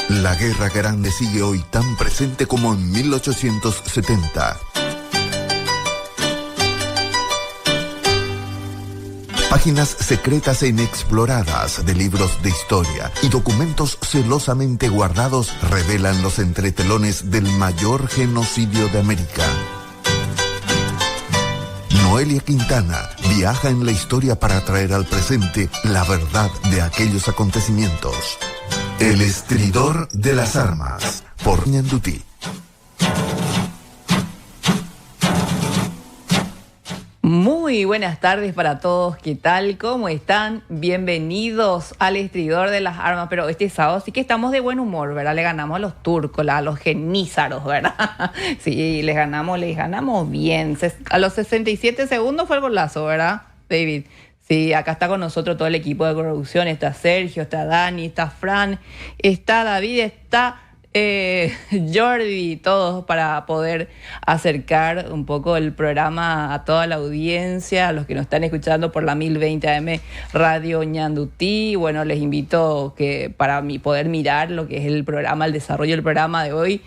La Guerra Grande sigue hoy tan presente como en 1870. Páginas secretas e inexploradas de libros de historia y documentos celosamente guardados revelan los entretelones del mayor genocidio de América. Noelia Quintana viaja en la historia para traer al presente la verdad de aquellos acontecimientos. El estridor de las armas, por Ñandutí. Muy buenas tardes para todos, ¿qué tal? ¿Cómo están? Bienvenidos al Estridor de las Armas. Pero este sábado sí que estamos de buen humor, ¿verdad? Le ganamos a los turcos, a los genízaros, ¿verdad? Sí, les ganamos bien. A los 67 segundos fue el golazo, ¿verdad, David? Sí, acá está con nosotros todo el equipo de producción. Está Sergio, está Dani, está Fran, está David, está Jordi, todos para poder acercar un poco el programa a toda la audiencia, a los que nos están escuchando por la 1020 AM Radio Ñandutí. Bueno, les invito que para poder mirar lo que es el programa, el desarrollo del programa de hoy,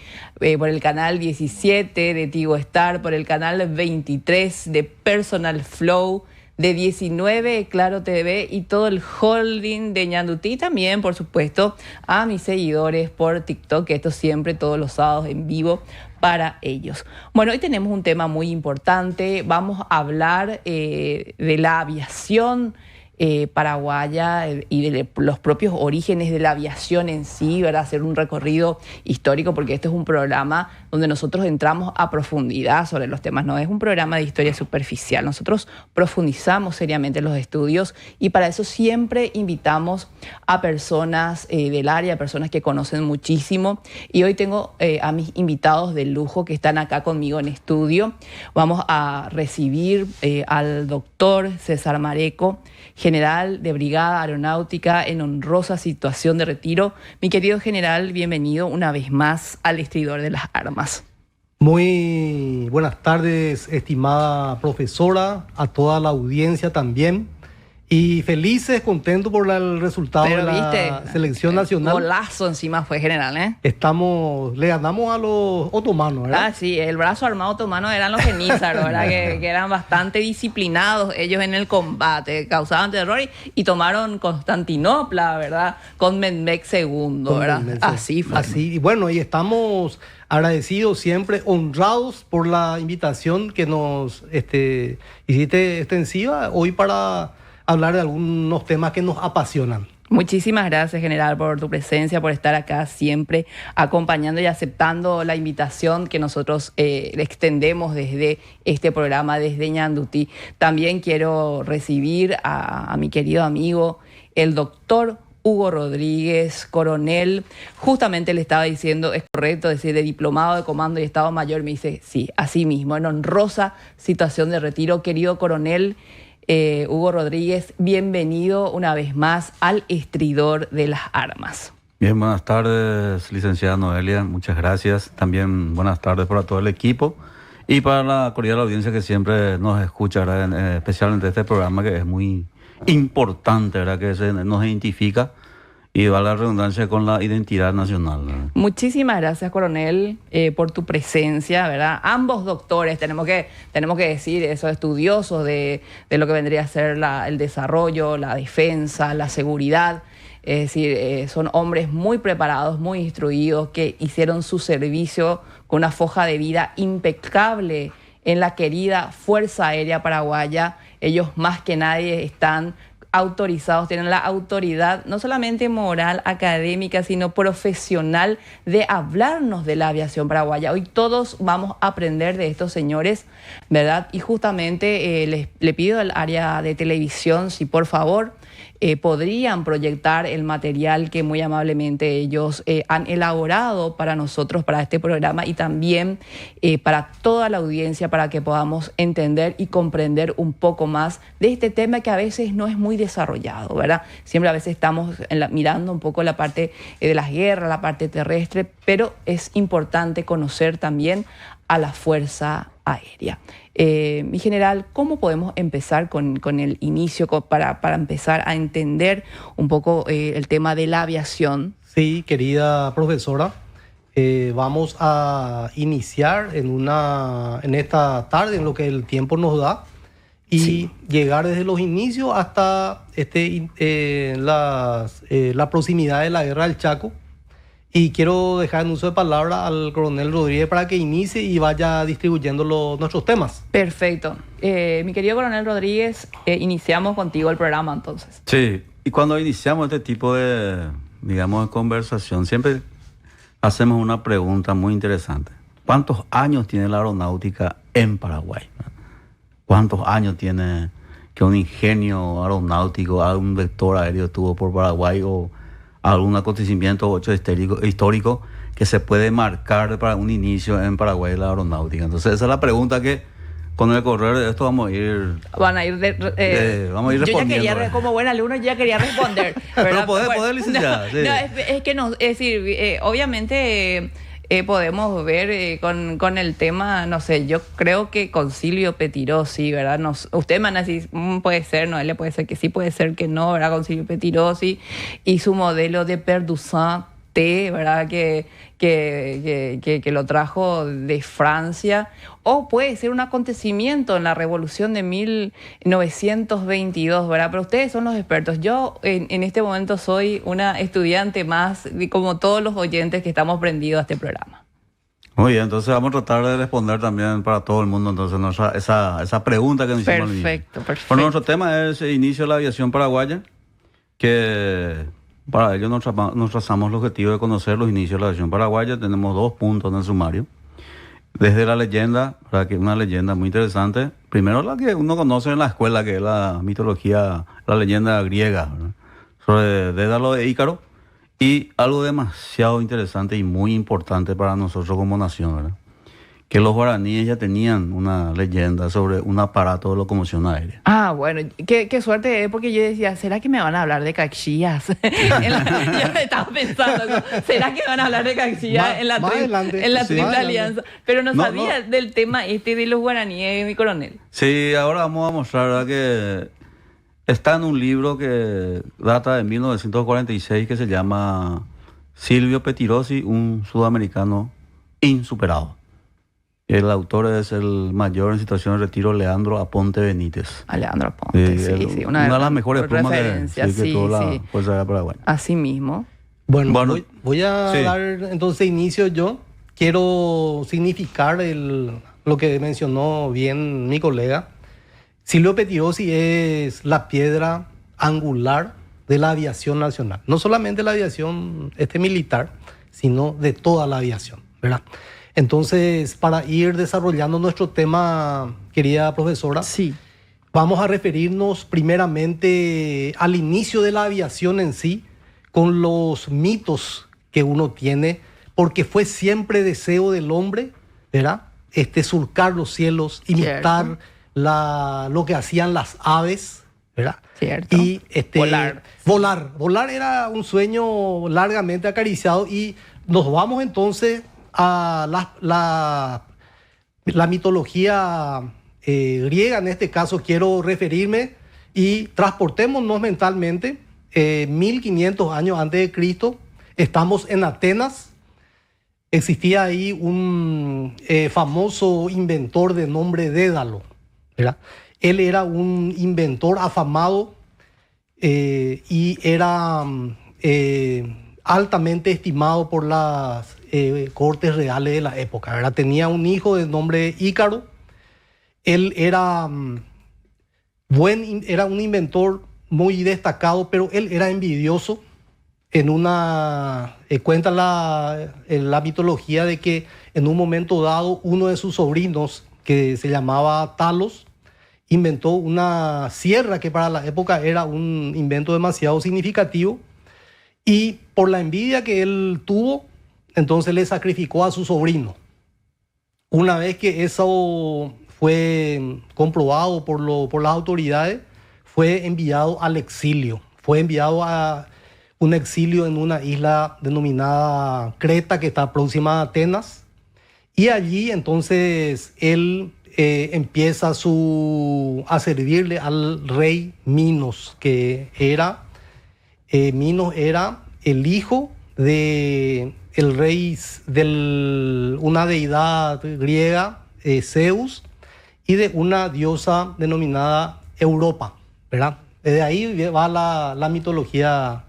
por el canal 17 de Tigo Star, por el canal 23 de Personal Flow, de 19 Claro TV y todo el holding de Ñandutí. También, por supuesto, a mis seguidores por TikTok, que esto siempre todos los sábados en vivo para ellos. Bueno, hoy tenemos un tema muy importante. Vamos a hablar de la aviación paraguaya y de los propios orígenes de la aviación en sí, ¿verdad? Hacer un recorrido histórico, porque este es un programa donde nosotros entramos a profundidad sobre los temas. No es un programa de historia superficial. Nosotros profundizamos seriamente los estudios y para eso siempre invitamos a personas del área, personas que conocen muchísimo. Y hoy tengo a mis invitados de lujo que están acá conmigo en estudio. Vamos a recibir al doctor César Mareco, general de Brigada Aeronáutica en honrosa situación de retiro. Mi querido general, bienvenido una vez más al Estridor de las Armas. Muy buenas tardes, estimada profesora, a toda la audiencia también. Y felices, contentos por el resultado de la selección nacional. Golazo encima fue, general, ¿eh? Le ganamos a los otomanos, ¿verdad? Ah, sí, el brazo armado otomano eran los genízaros, ¿verdad? que eran bastante disciplinados ellos en el combate, causaban terror y tomaron Constantinopla, ¿verdad? Con Mehmed II, ¿verdad? Así fue. Así, y bueno, y estamos agradecidos siempre, honrados por la invitación que nos hiciste extensiva hoy para hablar de algunos temas que nos apasionan. Muchísimas gracias, general, por tu presencia, por estar acá siempre acompañando y aceptando la invitación que nosotros le extendemos desde este programa, desde Ñandutí. También quiero recibir a mi querido amigo, el doctor Hugo Rodríguez, coronel. Justamente le estaba diciendo, es correcto decir, de diplomado de comando y Estado Mayor. Me dice, sí, así mismo, en honrosa situación de retiro. Querido coronel Hugo Rodríguez, bienvenido una vez más al Estridor de las Armas. Bien, buenas tardes, licenciada Noelia, muchas gracias. También buenas tardes para todo el equipo y para la cordial audiencia que siempre nos escucha, ¿verdad? Especialmente este programa que es muy importante, ¿verdad? Que nos identifica y va la redundancia con la identidad nacional, ¿verdad? Muchísimas gracias, coronel, por tu presencia, ¿verdad? Ambos doctores, tenemos que decir, esos estudiosos de lo que vendría a ser el desarrollo, la defensa, la seguridad. Es decir, son hombres muy preparados, muy instruidos, que hicieron su servicio con una foja de vida impecable en la querida Fuerza Aérea Paraguaya. Ellos más que nadie están autorizados, tienen la autoridad no solamente moral, académica, sino profesional de hablarnos de la aviación paraguaya. Hoy todos vamos a aprender de estos señores, ¿verdad? Y justamente le pido al área de televisión si por favor podrían proyectar el material que muy amablemente ellos han elaborado para nosotros, para este programa y también para toda la audiencia, para que podamos entender y comprender un poco más de este tema que a veces no es muy desarrollado, ¿verdad? Siempre a veces estamos mirando un poco la parte de las guerras, la parte terrestre, pero es importante conocer también a la Fuerza Aérea. Mi general, ¿cómo podemos empezar con el inicio para empezar a entender un poco el tema de la aviación? Sí, querida profesora, vamos a iniciar en esta tarde, en lo que el tiempo nos da, y llegar desde los inicios hasta la proximidad de la Guerra del Chaco. Y quiero dejar en uso de palabra al coronel Rodríguez para que inicie y vaya distribuyendo nuestros temas. Perfecto. Mi querido coronel Rodríguez, iniciamos contigo el programa entonces. Sí, y cuando iniciamos este tipo de, digamos, de conversación, siempre hacemos una pregunta muy interesante. ¿Cuántos años tiene la aeronáutica en Paraguay? ¿Cuántos años tiene que un ingenio aeronáutico, algún vector aéreo estuvo por Paraguay o algún acontecimiento o hecho histórico que se puede marcar para un inicio en Paraguay de la aeronáutica? Entonces esa es la pregunta que con el correr de esto vamos a ir respondiendo. Yo ya quería, como buen alumno, ya quería responder. Pero poder licenciada. No, sí. Es que no, es decir, obviamente podemos ver con el tema, no sé, yo creo que Concilio Petirosi, ¿verdad? Ustedes me van a decir, puede ser, Noelia, puede ser que sí, puede ser que no, ¿verdad? Concilio Petirosi y su modelo de Perduzan T, ¿verdad? Que lo trajo de Francia, o puede ser un acontecimiento en la Revolución de 1922, ¿verdad? Pero ustedes son los expertos. Yo en este momento soy una estudiante más, como todos los oyentes que estamos prendidos a este programa. Muy bien, entonces vamos a tratar de responder también para todo el mundo entonces esa pregunta que nos hicimos. Perfecto. Bueno, nuestro tema es el inicio de la aviación paraguaya, que para ello nos trazamos el objetivo de conocer los inicios de la aviación paraguaya. Tenemos 2 puntos en el sumario. Desde la leyenda, ¿verdad? Que es una leyenda muy interesante. Primero la que uno conoce en la escuela, que es la mitología, la leyenda griega, ¿verdad? Sobre Dédalo de Ícaro. Y algo demasiado interesante y muy importante para nosotros como nación, ¿verdad? Que los guaraníes ya tenían una leyenda sobre un aparato de locomoción aérea. Ah, bueno, qué suerte, porque yo decía, ¿será que me van a hablar de Caxias? Yo estaba pensando, ¿será que van a hablar de Caxias en la Triple Alianza? Pero no sabía del tema de los guaraníes, mi coronel. Sí, ahora vamos a mostrar, ¿verdad? Que está en un libro que data de 1946 que se llama Silvio Petirosi, un sudamericano insuperado. El autor es el mayor en situación de retiro, Leandro Aponte Benítez. Leandro Aponte, sí. Una de las mejores plumas que tuvo la Fuerza Aérea Paraguaya. Así mismo. Bueno, voy a dar entonces inicio yo. Quiero significar lo que mencionó bien mi colega. Silvio Petirosi es la piedra angular de la aviación nacional. No solamente la aviación militar, sino de toda la aviación, ¿verdad? Entonces, para ir desarrollando nuestro tema, querida profesora, vamos a referirnos primeramente al inicio de la aviación en sí, con los mitos que uno tiene, porque fue siempre deseo del hombre, ¿verdad? Surcar los cielos, imitar lo que hacían las aves, ¿verdad? Cierto. Y volar era un sueño largamente acariciado, y nos vamos entonces a la mitología griega. En este caso quiero referirme, y transportémonos mentalmente 1500 años antes de Cristo. Estamos en Atenas. Existía ahí un famoso inventor de nombre Dédalo, ¿verdad? Él era un inventor afamado y era altamente estimado por las cortes reales de la época, ¿verdad? Tenía un hijo de nombre Ícaro. Él era un inventor muy destacado, pero él era envidioso. Cuenta la mitología de que en un momento dado uno de sus sobrinos, que se llamaba Talos, inventó una sierra que para la época era un invento demasiado significativo, y por la envidia que él tuvo, entonces le sacrificó a su sobrino. Una vez que eso fue comprobado por las autoridades, fue enviado al exilio. Fue enviado a un exilio en una isla denominada Creta, que está próxima a Atenas. Y allí entonces él empieza a servirle al rey Minos, que era, Minos era el hijo de el rey de una deidad griega, Zeus, y de una diosa denominada Europa, ¿verdad? Desde ahí va la mitología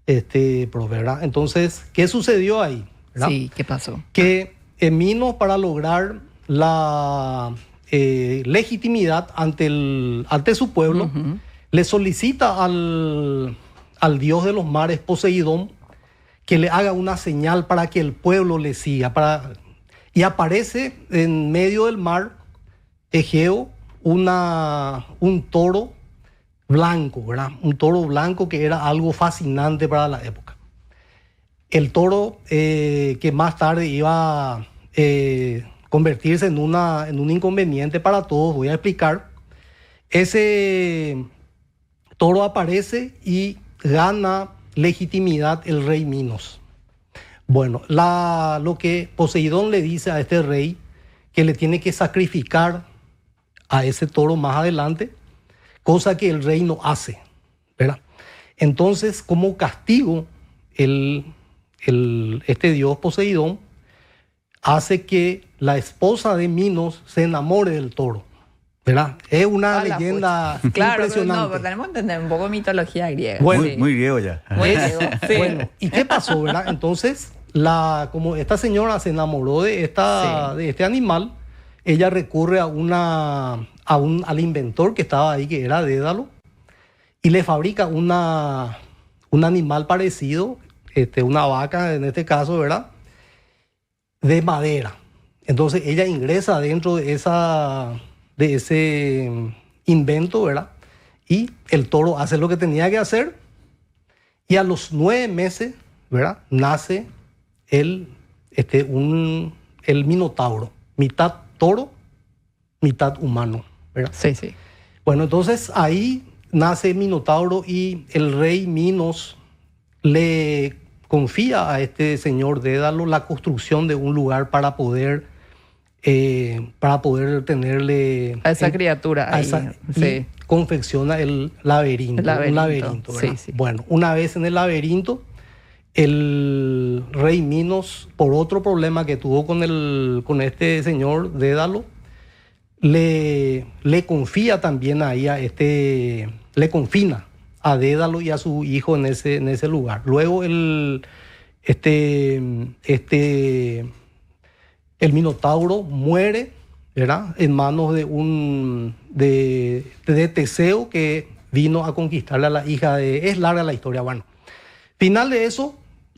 ¿verdad? Entonces, ¿qué sucedió ahí? ¿Verdad? Sí, ¿qué pasó? Que Minos, para lograr la legitimidad ante su pueblo, le solicita al dios de los mares, Poseidón, que le haga una señal para que el pueblo le siga. Y aparece en medio del mar Egeo un toro blanco, ¿verdad? Un toro blanco que era algo fascinante para la época. El toro que más tarde iba a convertirse en un inconveniente para todos, voy a explicar. Ese toro aparece y gana legitimidad el rey Minos. Bueno, lo que Poseidón le dice a este rey, que le tiene que sacrificar a ese toro más adelante, cosa que el rey no hace, ¿verdad? Entonces, como castigo, este dios Poseidón hace que la esposa de Minos se enamore del toro, ¿verdad? Es una leyenda impresionante. Pero tenemos que entender un poco de mitología griega. Bueno, muy griego ya. Muy griego, sí. Bueno, ¿y qué pasó, verdad? Entonces, como esta señora se enamoró de este animal, ella recurre al inventor que estaba ahí, que era Dédalo, y le fabrica un animal parecido, una vaca en este caso, ¿verdad? De madera. Entonces ella ingresa dentro de ese invento, ¿verdad? Y el toro hace lo que tenía que hacer, y a los 9 meses, ¿verdad? Nace el Minotauro, mitad toro, mitad humano, ¿verdad? Sí, sí. Bueno, entonces ahí nace el Minotauro y el rey Minos le confía a este señor Dédalo la construcción de un lugar para poder tenerle a esa criatura ahí, y confecciona el laberinto. Un laberinto, ¿verdad? Sí. Bueno, una vez en el laberinto, el rey Minos, por otro problema que tuvo con este señor Dédalo, le confía también ahí le confina a Dédalo y a su hijo en ese lugar. Luego el Minotauro muere, ¿verdad? En manos de Teseo, que vino a conquistarle a la hija es larga la historia. Bueno, final de eso,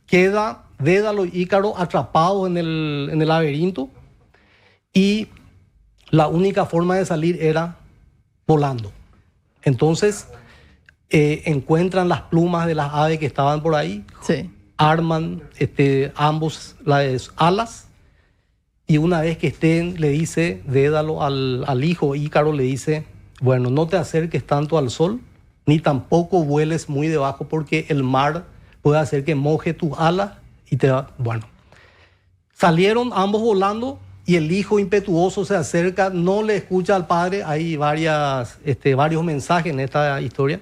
queda Dédalo y Ícaro atrapados en el laberinto, y la única forma de salir era volando. Entonces encuentran las plumas de las aves que estaban por ahí, Sí. arman ambos las alas, y una vez que estén, le dice Dédalo al hijo Ícaro, le dice: bueno, no te acerques tanto al sol, ni tampoco vueles muy debajo, porque el mar puede hacer que moje tus alas y te va. Bueno, salieron ambos volando, y el hijo impetuoso se acerca, no le escucha al padre. Hay varios mensajes en esta historia,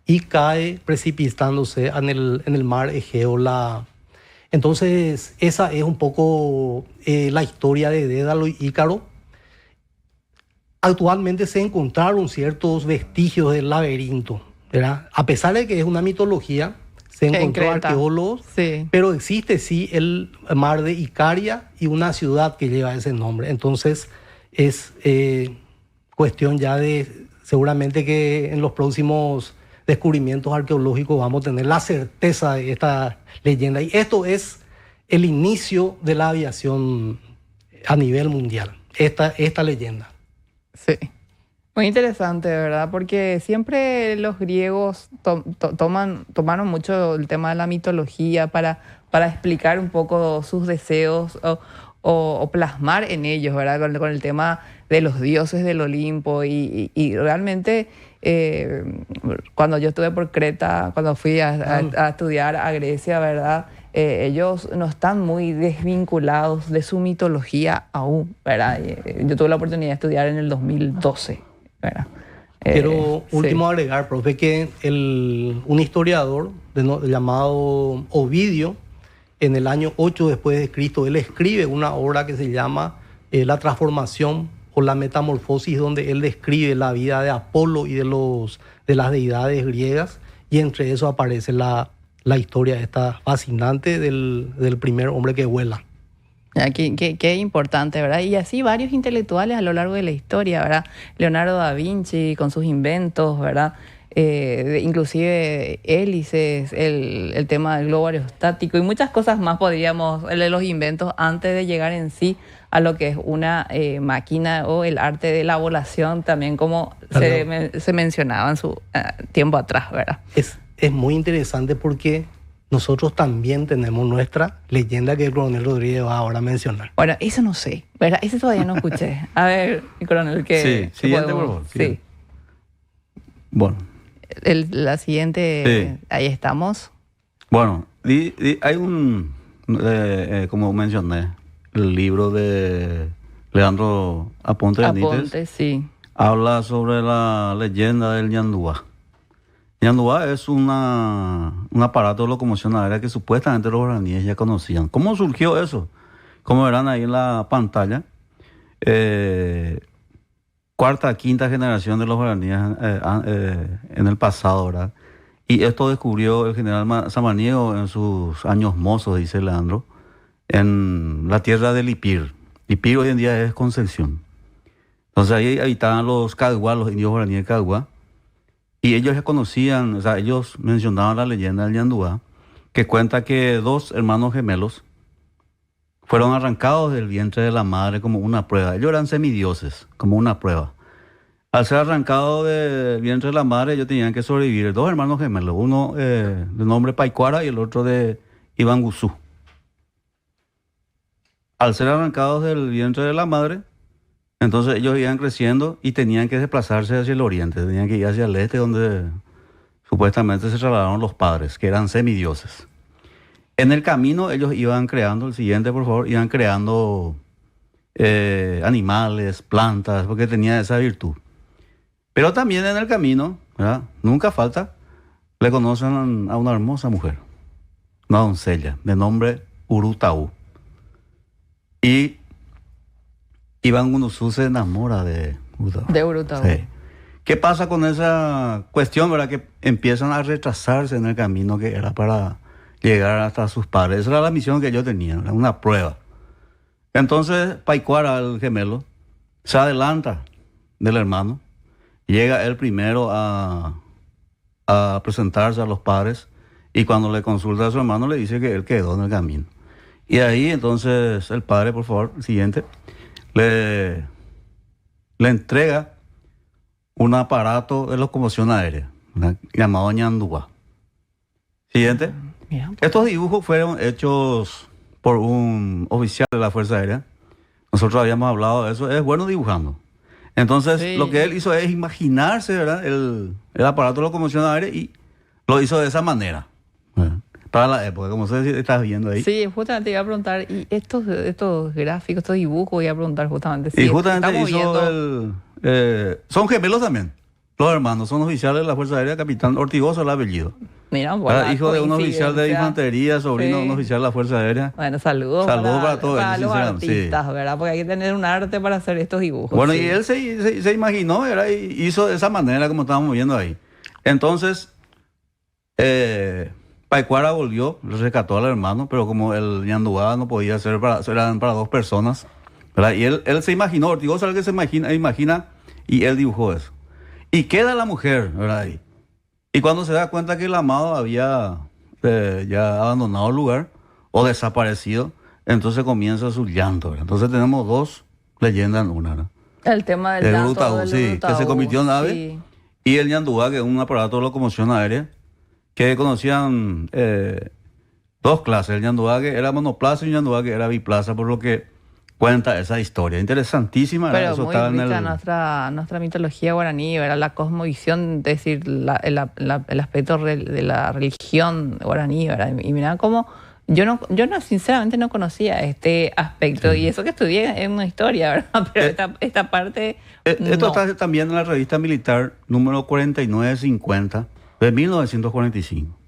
y cae precipitándose en el mar Egeo. Entonces, esa es un poco la historia de Dédalo y Ícaro. Actualmente se encontraron ciertos vestigios del laberinto, ¿verdad? A pesar de que es una mitología, se encontró arqueólogos, sí, pero existe sí el mar de Icaria y una ciudad que lleva ese nombre. Entonces es cuestión ya de seguramente que en los próximos descubrimientos arqueológicos vamos a tener la certeza de esta leyenda. Y esto es el inicio de la aviación a nivel mundial, esta leyenda. Sí. Muy interesante, ¿verdad? Porque siempre los griegos tomaron mucho el tema de la mitología para explicar un poco sus deseos o plasmar en ellos, ¿verdad? Con el tema de los dioses del Olimpo. Y realmente, cuando yo estuve por Creta, cuando fui a estudiar a Grecia, ¿verdad? ellos no están muy desvinculados de su mitología aún, ¿verdad? Yo tuve la oportunidad de estudiar en el 2012, ¿verdad? Quiero último sí. agregar, profe, que un historiador llamado Ovidio, en el año 8 después de Cristo, él escribe una obra que se llama La transformación o la metamorfosis, donde él describe la vida de Apolo y de las deidades griegas, y entre eso aparece la historia esta fascinante del primer hombre que vuela. Qué importante, ¿verdad? Y así varios intelectuales a lo largo de la historia, ¿verdad? Leonardo da Vinci con sus inventos, ¿verdad? Inclusive hélices, el tema del globo aerostático y muchas cosas más podríamos, de los inventos antes de llegar en sí a lo que es una máquina o el arte de la volación también, como se mencionaba en su tiempo atrás, ¿verdad? Es muy interesante porque nosotros también tenemos nuestra leyenda que el coronel Rodríguez va ahora a mencionar. Bueno, eso no sé, ¿verdad? Ese todavía no escuché. A ver, coronel, ¿qué? Sí, siguiente, por favor. Sí. Bueno. La siguiente, sí. Ahí estamos. Bueno, hay como mencioné, el libro de Leandro Aponte Benítez. Aponte, sí. Habla sobre la leyenda del ñandúa. Ñandúa es un aparato de locomoción aérea que supuestamente los guaraníes ya conocían. ¿Cómo surgió eso? Como verán ahí en la pantalla, cuarta, quinta generación de los guaraníes en el pasado, ¿verdad? Y esto descubrió el general Samaniego en sus años mozos, dice Leandro, en la tierra de Lipir. Lipir hoy en día es Concepción. Entonces ahí habitaban los Caguá, los indios guaraníes de Caguá. Y ellos ya conocían, o sea, ellos mencionaban la leyenda del ñandúa, que cuenta que dos hermanos gemelos fueron arrancados del vientre de la madre como una prueba. Ellos eran semidioses, como una prueba. Al ser arrancados del vientre de la madre, ellos tenían que sobrevivir. Dos hermanos gemelos, uno de nombre Paicuara y el otro de Ibanguzú. Al ser arrancados del vientre de la madre, entonces ellos iban creciendo y tenían que desplazarse hacia el oriente, tenían que ir hacia el este, donde supuestamente se trasladaron los padres, que eran semidioses. En el camino ellos iban creando, el siguiente por favor, iban creando animales, plantas, porque tenía esa virtud. Pero también en el camino, ¿verdad? Nunca falta, le conocen a una hermosa mujer, una doncella, de nombre Urutaú. Y Ibanguzú se enamora de Urutaú. De Urutaú. Sí. ¿Qué pasa con esa cuestión, verdad? Que empiezan a retrasarse en el camino que era para llegar hasta sus padres. Esa era la misión que ellos tenían, era una prueba. Entonces Paicuara, el gemelo, se adelanta del hermano. Llega él primero a presentarse a los padres y cuando le consulta a su hermano le dice que él quedó en el camino. Y ahí entonces el padre, por favor, siguiente, le entrega un aparato de locomoción aérea, llamado ñandúa. Siguiente. Mira. Estos dibujos fueron hechos por un oficial de la Fuerza Aérea. Nosotros habíamos hablado de eso. Es bueno dibujando. Entonces, sí, lo que él hizo es imaginarse, ¿verdad? El aparato de locomoción aérea y lo hizo de esa manera. Para la época, como usted estás viendo ahí. Sí, justamente iba a preguntar, y estos gráficos, estos dibujos, iba a preguntar justamente. Y justamente hizo son gemelos también. Los hermanos son oficiales de la Fuerza Aérea, capitán Ortigosa el apellido. Mira, bueno, hijo de un oficial de infantería, sobrino de un oficial de la Fuerza Aérea. Bueno, saludos para todos para los artistas, sí, ¿verdad? Porque hay que tener un arte para hacer estos dibujos. Bueno, sí. Y él se imaginó, ¿verdad? Y hizo de esa manera como estábamos viendo ahí. Entonces, Paicuara volvió, le rescató al hermano, pero como el ñandúa no podía ser eran para dos personas, ¿verdad? Y él se imaginó, Ortigosa es el que se imagina, y él dibujó eso. Y queda la mujer, ¿verdad? Ahí. Y cuando se da cuenta que el amado había ya abandonado el lugar o desaparecido, entonces comienza su llanto, ¿verdad? Entonces tenemos dos leyendas en una, ¿verdad? El tema del llanto Urutaú, del sí, Urutaú, que se convirtió en ave, sí. Y el ñandúa, que es un aparato de locomoción aérea, que conocían dos clases, el ñandúa que era monoplaza y el ñandúa que era biplaza, por lo que cuenta esa historia. Interesantísima. Pero eso muy está nuestra mitología guaraní, ¿verdad? La cosmovisión, es decir, el aspecto de la religión guaraní, ¿verdad? Y mirá cómo Yo sinceramente no conocía este aspecto, y eso que estudié en una historia, ¿verdad? Pero esta parte Esto no. está también en la revista militar número 4950 de 1945.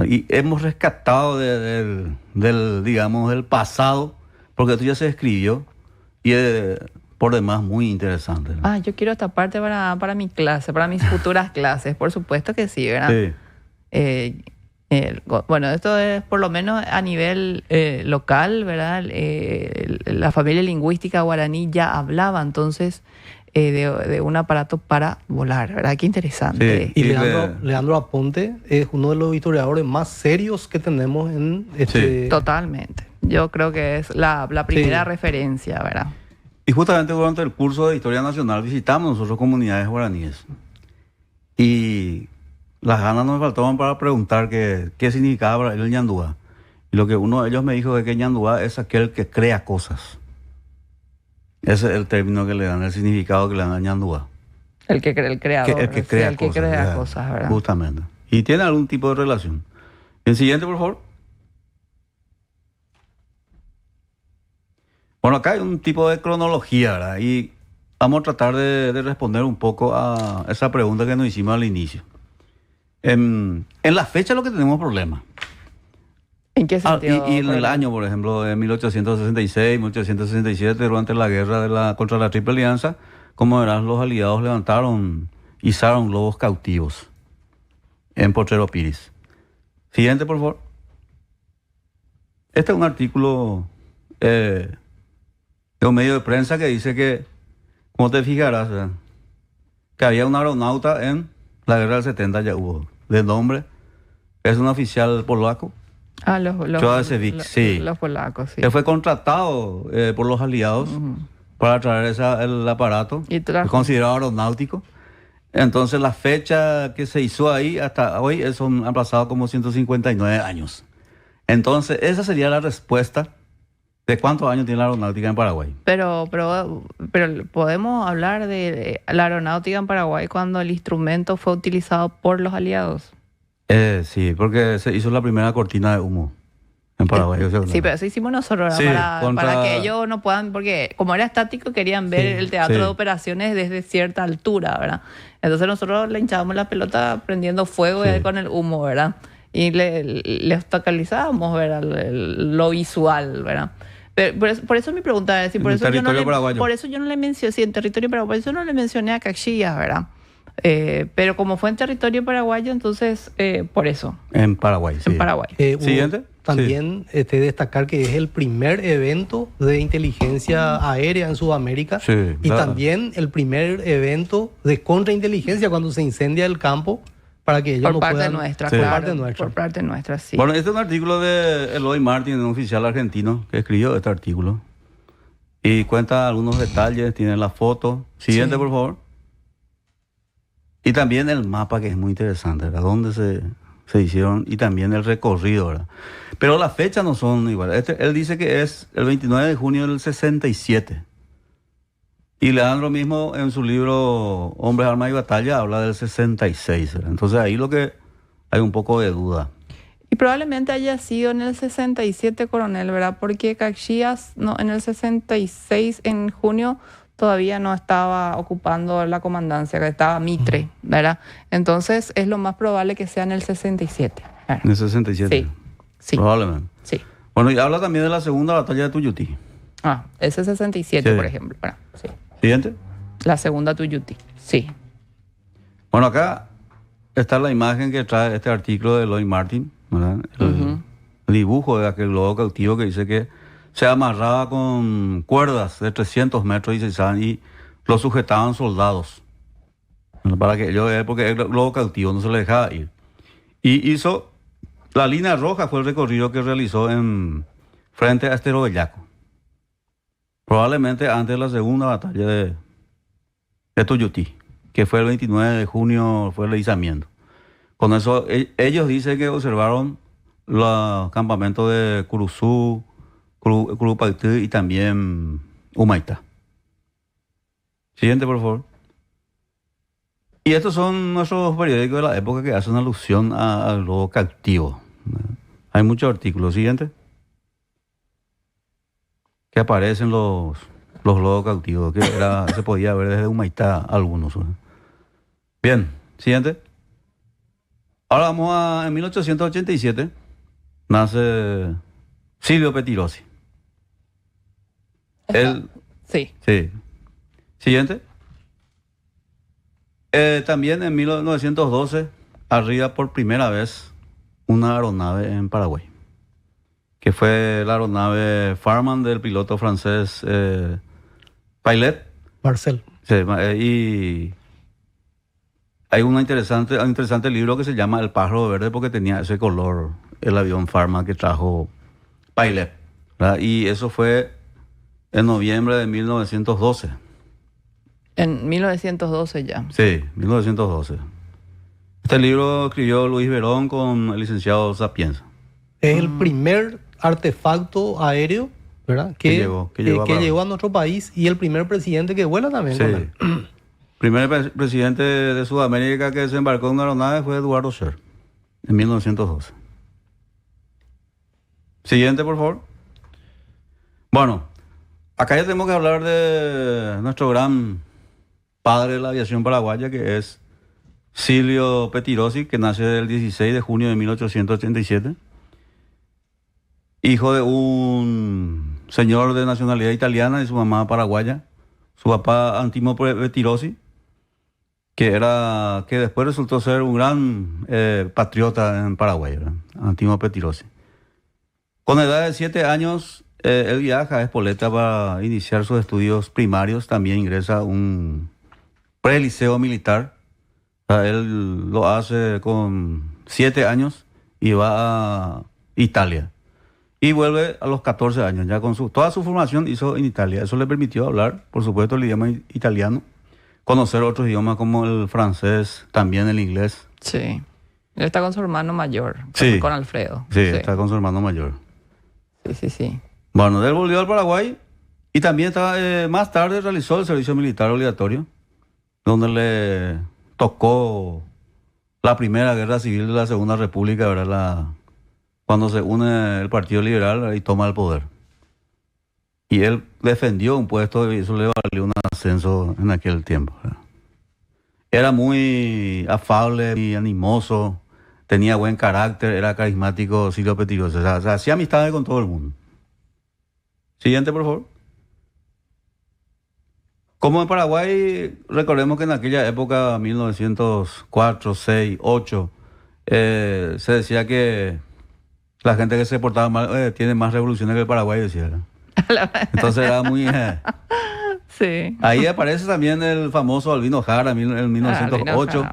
Y hemos rescatado digamos, del pasado, porque esto ya se escribió y es por demás muy interesante, ¿no? Ah, yo quiero esta parte para mi clase, para mis futuras clases, por supuesto que sí, ¿verdad? Sí. Bueno, esto es por lo menos a nivel local, ¿verdad? La familia lingüística guaraní ya hablaba entonces de un aparato para volar, ¿verdad? Qué interesante. Sí. Y Y Leandro Aponte es uno de los historiadores más serios que tenemos en este... Totalmente. Yo creo que es la primera Sí. referencia, ¿verdad? Y justamente durante el curso de Historia Nacional visitamos nosotros comunidades guaraníes. Y las ganas nos faltaban para preguntar qué significaba para él el ñandúa. Y lo que uno de ellos me dijo es que ñandúa es aquel que crea cosas. Ese es el término que le dan, el significado que le dan a ñandúa. El creador. El que crea el que cosas. crea ¿verdad? cosas, ¿verdad? Justamente. Y tiene algún tipo de relación. El siguiente, por favor. Bueno, acá hay un tipo de cronología, ¿verdad? Y vamos a tratar de responder un poco a esa pregunta que nos hicimos al inicio. En la fecha es lo que tenemos problemas. ¿En qué sentido? Y en el año, por ejemplo, de 1866, 1867, durante la guerra contra la Triple Alianza, como verás, los aliados izaron globos cautivos en Potrero Piris. Siguiente, por favor. Este es un artículo de un medio de prensa que dice que, como te fijarás, ¿verdad?, que había un aeronauta en la guerra del 70, ya hubo, de nombre, es un oficial polaco. Ah, los Chodacevic, sí. Los polacos, sí. Que fue contratado por los aliados para traer el aparato, Y trajo. considerado aeronáutico. Entonces la fecha que se hizo ahí hasta hoy han pasado como 159 años. Entonces esa sería la respuesta de cuántos años tiene la aeronáutica en Paraguay. Pero podemos hablar de la aeronáutica en Paraguay cuando el instrumento fue utilizado por los aliados. Sí, porque se hizo la primera cortina de humo en Paraguay. Sí, pero eso hicimos nosotros, ¿verdad? Sí, para que ellos no puedan, porque como era estático querían ver Sí, el teatro sí. de operaciones desde cierta altura, ¿verdad? Entonces nosotros le hinchábamos la pelota prendiendo fuego Sí. con el humo, ¿verdad? Y le obstaculizábamos, ¿verdad? Lo visual, ¿verdad? Pero por eso mi pregunta es, En el territorio paraguayo. por eso yo no le mencioné, sí, en territorio paraguayo, por eso no le mencioné a Caxias, ¿verdad? Pero como fue en territorio paraguayo, entonces por eso, En Paraguay, sí. en Paraguay. Hubo Siguiente. También destacar que es el primer evento de inteligencia aérea en Sudamérica Sí, y claro. también el primer evento de contrainteligencia cuando se incendia el campo para que ellos Por no parte puedan... nuestra, Sí. Por claro. parte nuestra. Por parte nuestra, sí. Bueno, este es un artículo de Eloy Martin, un oficial argentino, que escribió este artículo. Y cuenta algunos detalles, tiene la foto. Siguiente, Sí. por favor. Y también el mapa, que es muy interesante, ¿verdad? Dónde se hicieron, y también el recorrido, ¿verdad? Pero las fechas no son iguales. Él dice que es el 29 de junio del 67. Y Leandro mismo en su libro Hombres, Armas y Batalla habla del 66, ¿verdad? Entonces ahí lo que hay un poco de duda. Y probablemente haya sido en el 67, coronel, ¿verdad? Porque Caxias, no, en el 66, en junio, todavía no estaba ocupando la comandancia, que estaba Mitre, ¿verdad? Entonces es lo más probable que sea en el 67. ¿verdad? En el 67. Sí, sí, Probablemente. sí. Bueno, y habla también de la segunda batalla de Tuyutí. Ah, ese 67, Sí. por ejemplo. ¿verdad? Sí. Siguiente. La segunda Tuyuti, sí. Bueno, acá está la imagen que trae este artículo de Lloyd Martin, ¿verdad? El dibujo de aquel globo cautivo que dice que se amarraba con cuerdas de 300 metros y lo sujetaban soldados. Bueno, para que ellos, porque el globo cautivo no se le dejaba ir. Y hizo, la línea roja fue el recorrido que realizó frente a Estero Bellaco. Probablemente antes de la segunda batalla de Tuyutí, que fue el 29 de junio, fue el izamiento. Con eso, ellos dicen que observaron los campamentos de Curuzú, Curupaití y también Humaitá. Siguiente, por favor. Y estos son nuestros periódicos de la época que hacen alusión al globo cautivo. Hay muchos artículos. Siguiente. Que aparecen los globos cautivos, que se podía ver desde Humaitá algunos. Bien, siguiente. Ahora vamos en 1887, nace Silvio Pettirossi. Sí. Sí. Siguiente. También en 1912 arriba por primera vez una aeronave en Paraguay, que fue la aeronave Farman del piloto francés Pilot. Marcel. Sí, y hay un interesante libro que se llama El pájaro verde, porque tenía ese color el avión Farman que trajo Pilot, ¿verdad? Y eso fue en noviembre de 1912. En 1912 ya. Sí, 1912. Este libro escribió Luis Verón con el licenciado Sapienza. Es el primer artefacto aéreo, ¿verdad? Que llegó a nuestro país, y el primer presidente que vuela también. Sí. Con él. Primer presidente de Sudamérica que desembarcó en una aeronave fue Eduardo Scher, en 1912. Siguiente, por favor. Bueno, acá ya tenemos que hablar de nuestro gran padre de la aviación paraguaya, que es Silvio Pettirossi, que nace el 16 de junio de 1887. Hijo de un señor de nacionalidad italiana y su mamá paraguaya. Su papá, Antimo Pettirossi, que después resultó ser un gran patriota en Paraguay, ¿verdad? Antimo Pettirossi. Con edad de 7 años, él viaja a Espoleta para iniciar sus estudios primarios. También ingresa a un preliceo militar. O sea, él lo hace con 7 años y va a Italia. Y vuelve a los 14 años, ya con toda su formación hizo en Italia. Eso le permitió hablar, por supuesto, el idioma italiano, conocer otros idiomas como el francés, también el inglés. Sí. Él está con su hermano mayor, Sí. con Alfredo. Sí, está con su hermano mayor. Sí. Bueno, él volvió al Paraguay y también más tarde realizó el servicio militar obligatorio, donde le tocó la primera guerra civil de la Segunda República, ¿verdad? Cuando se une el Partido Liberal y toma el poder. Y él defendió un puesto y eso le valió un ascenso en aquel tiempo, ¿verdad? Era muy afable y animoso, tenía buen carácter, era carismático Silvio Pettirossi. O sea, hacía amistades con todo el mundo. Siguiente, por favor. Como en Paraguay, recordemos que en aquella época, 1904, 6, 8, se decía que la gente que se portaba mal tiene más revoluciones que el Paraguay, decía. Entonces era muy... Sí. Ahí aparece también el famoso Albino Jara en 1908.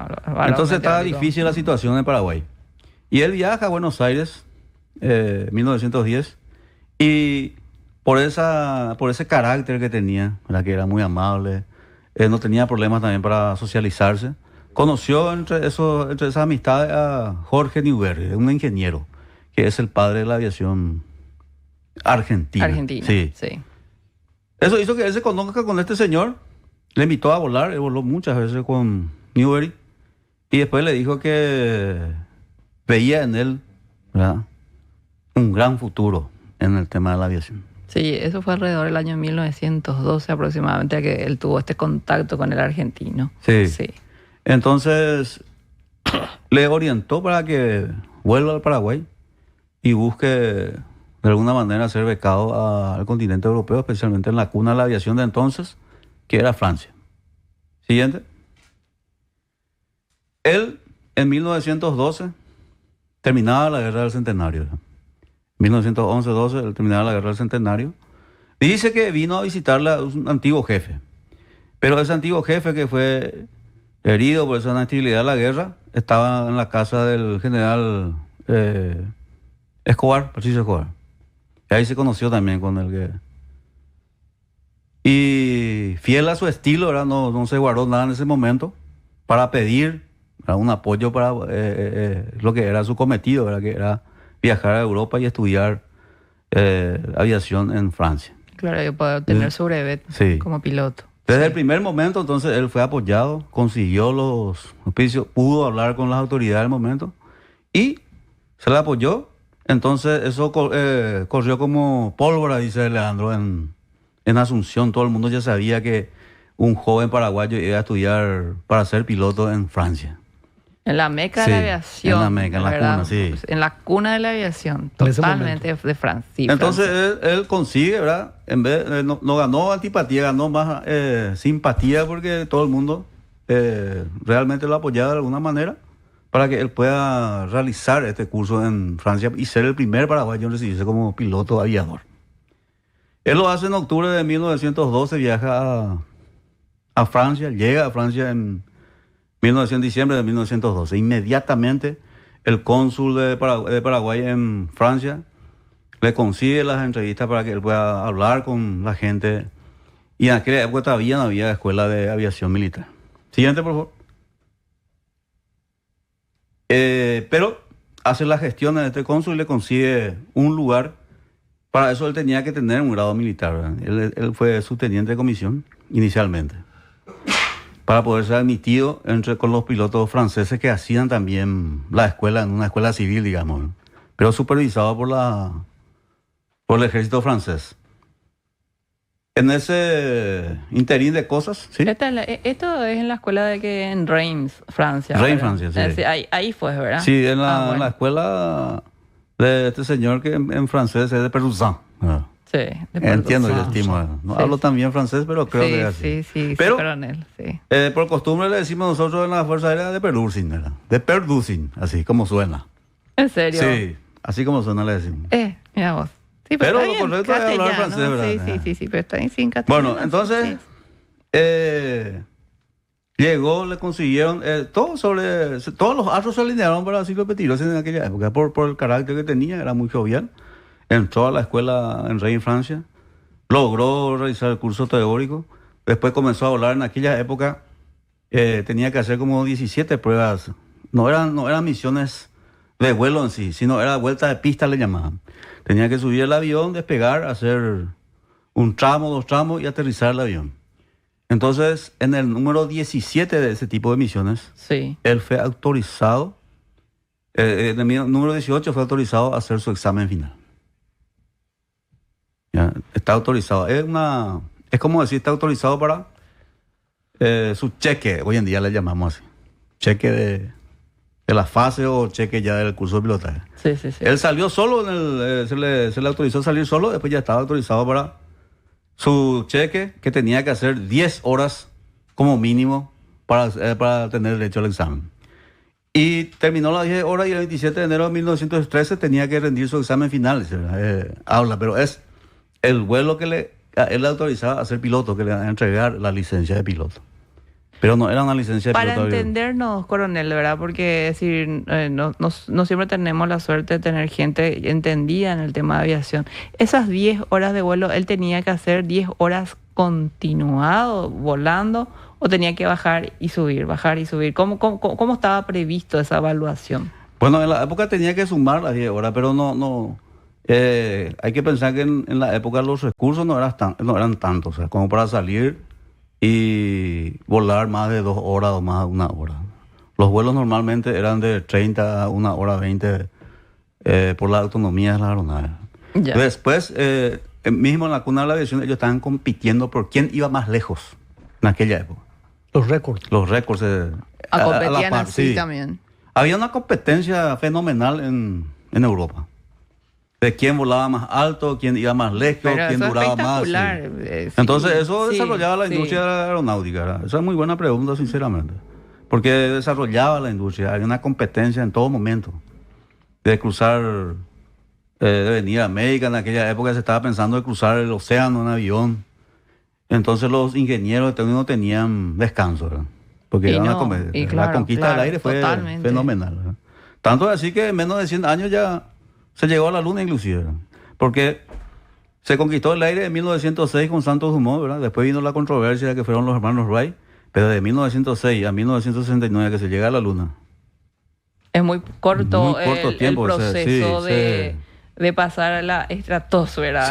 Entonces estaba difícil la situación en Paraguay. Y él viaja a Buenos Aires, 1910, y por ese carácter que tenía, ¿verdad? Que era muy amable, no tenía problemas también para socializarse. Conoció entre esas amistades a Jorge Newbery, un ingeniero, que es el padre de la aviación argentina. Sí. Eso hizo que él se conozca con este señor, le invitó a volar, él voló muchas veces con Newbery, y después le dijo que veía en él, ¿verdad?, un gran futuro en el tema de la aviación. Sí, eso fue alrededor del año 1912 aproximadamente, que él tuvo este contacto con el argentino. Sí. Entonces, le orientó para que vuelva al Paraguay y busque de alguna manera ser becado al continente europeo, especialmente en la cuna de la aviación de entonces, que era Francia. Siguiente. Él, en 1912, terminaba la Guerra del Centenario. 1911-12, él terminaba la Guerra del Centenario. Dice que vino a visitarle a un antiguo jefe. Pero ese antiguo jefe, que fue herido por esa inestabilidad de la guerra, estaba en la casa del general Escobar, Patricio Escobar. Y ahí se conoció también con él. Y fiel a su estilo, ¿verdad? No se guardó nada en ese momento para pedir, ¿verdad?, un apoyo para lo que era su cometido, ¿verdad?, que era viajar a Europa y estudiar aviación en Francia. Claro, yo puedo tener su brevet como piloto. Desde el primer momento, entonces, él fue apoyado, consiguió los auspicios, pudo hablar con las autoridades del momento y se le apoyó Entonces eso corrió como pólvora, dice Leandro, en Asunción. Todo el mundo ya sabía que un joven paraguayo iba a estudiar para ser piloto en Francia. En la meca Sí, de la aviación. en la meca, en la ¿verdad? cuna, sí. En la cuna de la aviación, En ese totalmente de Francia. Sí, Entonces Francia. él consigue, ¿verdad? En vez, no ganó antipatía, ganó más simpatía porque todo el mundo realmente lo apoyaba de alguna manera para que él pueda realizar este curso en Francia y ser el primer paraguayo en recibirse como piloto aviador. Él lo hace en octubre de 1912, viaja a Francia, llega a Francia en diciembre de 1912. Inmediatamente el cónsul de Paraguay en Francia le consigue las entrevistas para que él pueda hablar con la gente. Y en aquella época todavía no había escuela de aviación militar. Siguiente, por favor. Pero hace las gestiones de este cónsul y le consigue un lugar. Para eso él tenía que tener un grado militar, ¿verdad? Él fue subteniente de comisión inicialmente, para poder ser admitido con los pilotos franceses que hacían también la escuela, en una escuela civil, digamos, ¿no? Pero supervisado por el ejército francés. En ese interín de cosas, ¿sí? Esto es en la escuela en Reims, Francia. Reims, ¿verdad? Francia, sí. Ahí fue, ¿verdad? Sí, en bueno. la escuela de este señor que en francés es de Peruzán. Sí, Entiendo, yo estimo. No hablo tan bien francés, pero creo que es así. Sí, pero, coronel, sí. Por costumbre le decimos nosotros en la Fuerza Aérea de Perdusin, ¿verdad? De Perdusin, así como suena. ¿En serio? Sí, así como suena le decimos. Mira vos. Sí, Pero está lo bien, correcto es hablar castellano, francés, ¿verdad? Sí, pero está bien sin castellano. Bueno, entonces, llegó, le consiguieron, todos los astros se alinearon para Silvio Petirosi en aquella época, por el carácter que tenía, era muy jovial. Entró a la escuela en Reims, Francia, logró realizar el curso teórico, después comenzó a volar. En aquella época tenía que hacer como 17 pruebas, no eran misiones de vuelo en sí, sino era vuelta de pista, le llamaban. Tenía que subir el avión, despegar, hacer un tramo, 2 tramos y aterrizar el avión. Entonces, en el número 17 de ese tipo de misiones, sí, él fue autorizado, en el número 18 fue autorizado a hacer su examen final. ¿Ya? Está autorizado. Es como decir, está autorizado para su cheque, hoy en día le llamamos así. Cheque de la fase o cheque ya del curso de pilotaje. Sí. Él salió solo, se le autorizó salir solo, después ya estaba autorizado para su cheque, que tenía que hacer 10 horas como mínimo para tener derecho al examen. Y terminó las 10 horas y el 27 de enero de 1913 tenía que rendir su examen final. Pero es el vuelo que él le autorizaba a ser piloto, que le iba a entregar la licencia de piloto. Pero no era una licencia de para piloto. Entendernos, coronel, ¿verdad? Porque es decir, no siempre tenemos la suerte de tener gente entendida en el tema de aviación. Esas 10 horas de vuelo, ¿él tenía que hacer 10 horas continuado volando o tenía que bajar y subir? ¿Cómo estaba previsto esa evaluación? Bueno, en la época tenía que sumar las 10 horas, pero hay que pensar que en la época los recursos no eran tantos, o sea, como para salir y volar más de 2 horas o más de 1 hora. Los vuelos normalmente eran de 30 a 1 hora 20 por la autonomía de las aeronaves. Ya. Después, mismo en la cuna de la aviación, ellos estaban compitiendo por quién iba más lejos en aquella época. Los récords. Los récords. Competían así sí. también. Había una competencia fenomenal en Europa. De quién volaba más alto, quién iba más lejos, Pero quién eso duraba es más. espectacular. Sí. Sí, Entonces eso sí, desarrollaba la sí. industria de la aeronáutica, ¿verdad? Esa es muy buena pregunta, sinceramente. Porque desarrollaba la industria. Había una competencia en todo momento. De cruzar, de venir a América. En aquella época se estaba pensando de cruzar el océano en avión. Entonces los ingenieros de técnico no tenían descanso, ¿verdad? Porque era una competencia. Claro, la conquista del aire fue totalmente fenomenal, ¿verdad? Tanto así que en menos de 100 años ya se llegó a la luna inclusive, ¿verdad? Porque se conquistó el aire en 1906 con Santos Dumont, ¿verdad? Después vino la controversia de que fueron los hermanos Wright, pero de 1906 a 1969 que se llega a la luna. Es muy corto el tiempo, proceso de pasar a la estratosfera.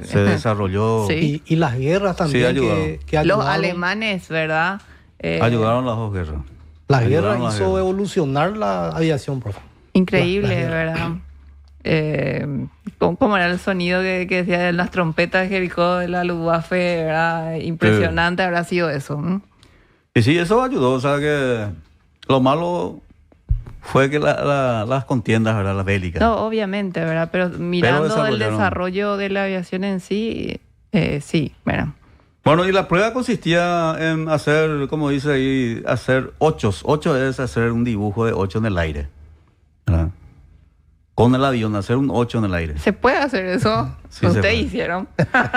Sí, se desarrolló. Sí. Y las guerras también Sí, ayudaron. que Los ayudaron. alemanes, ¿verdad? Ayudaron las dos guerras. Las Ayudaron guerras las hizo guerras. evolucionar la aviación, profe. Increíble, Las guerras. ¿verdad? ¿Cómo era el sonido que decía de las trompetas de Jericó, de la Luftwaffe? ¿Verdad? Impresionante habrá sido eso. Y sí, eso ayudó. O sea que lo malo fue que las contiendas, ¿verdad? Las bélicas. No, obviamente, ¿verdad? Pero mirando el desarrollo de la aviación en sí, sí, ¿verdad? Bueno, y la prueba consistía en hacer, como dice ahí, hacer ochos. Ocho es hacer un dibujo de 8 en el aire, ¿verdad? Con el avión, hacer un 8 en el aire. ¿Se puede hacer eso? Sí, ustedes hicieron.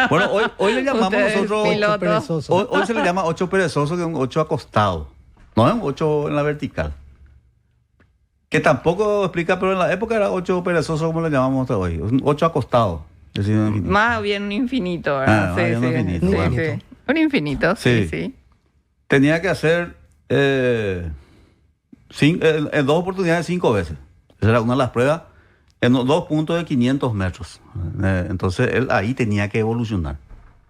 Bueno, hoy le llamamos nosotros ocho perezosos. Hoy se le llama 8 perezoso, que es un 8 acostado. No es un 8 en la vertical. Que tampoco explica, pero en la época era 8 perezoso, como le llamamos hasta hoy. Un 8 acostado. Es decir, más bien un infinito, ¿verdad? Sí, un infinito. Sí, Bueno. sí. Un infinito, sí. Tenía que hacer en 2 oportunidades 5 veces. Esa era una de las pruebas. En 2 puntos de 500 metros. Entonces él ahí tenía que evolucionar.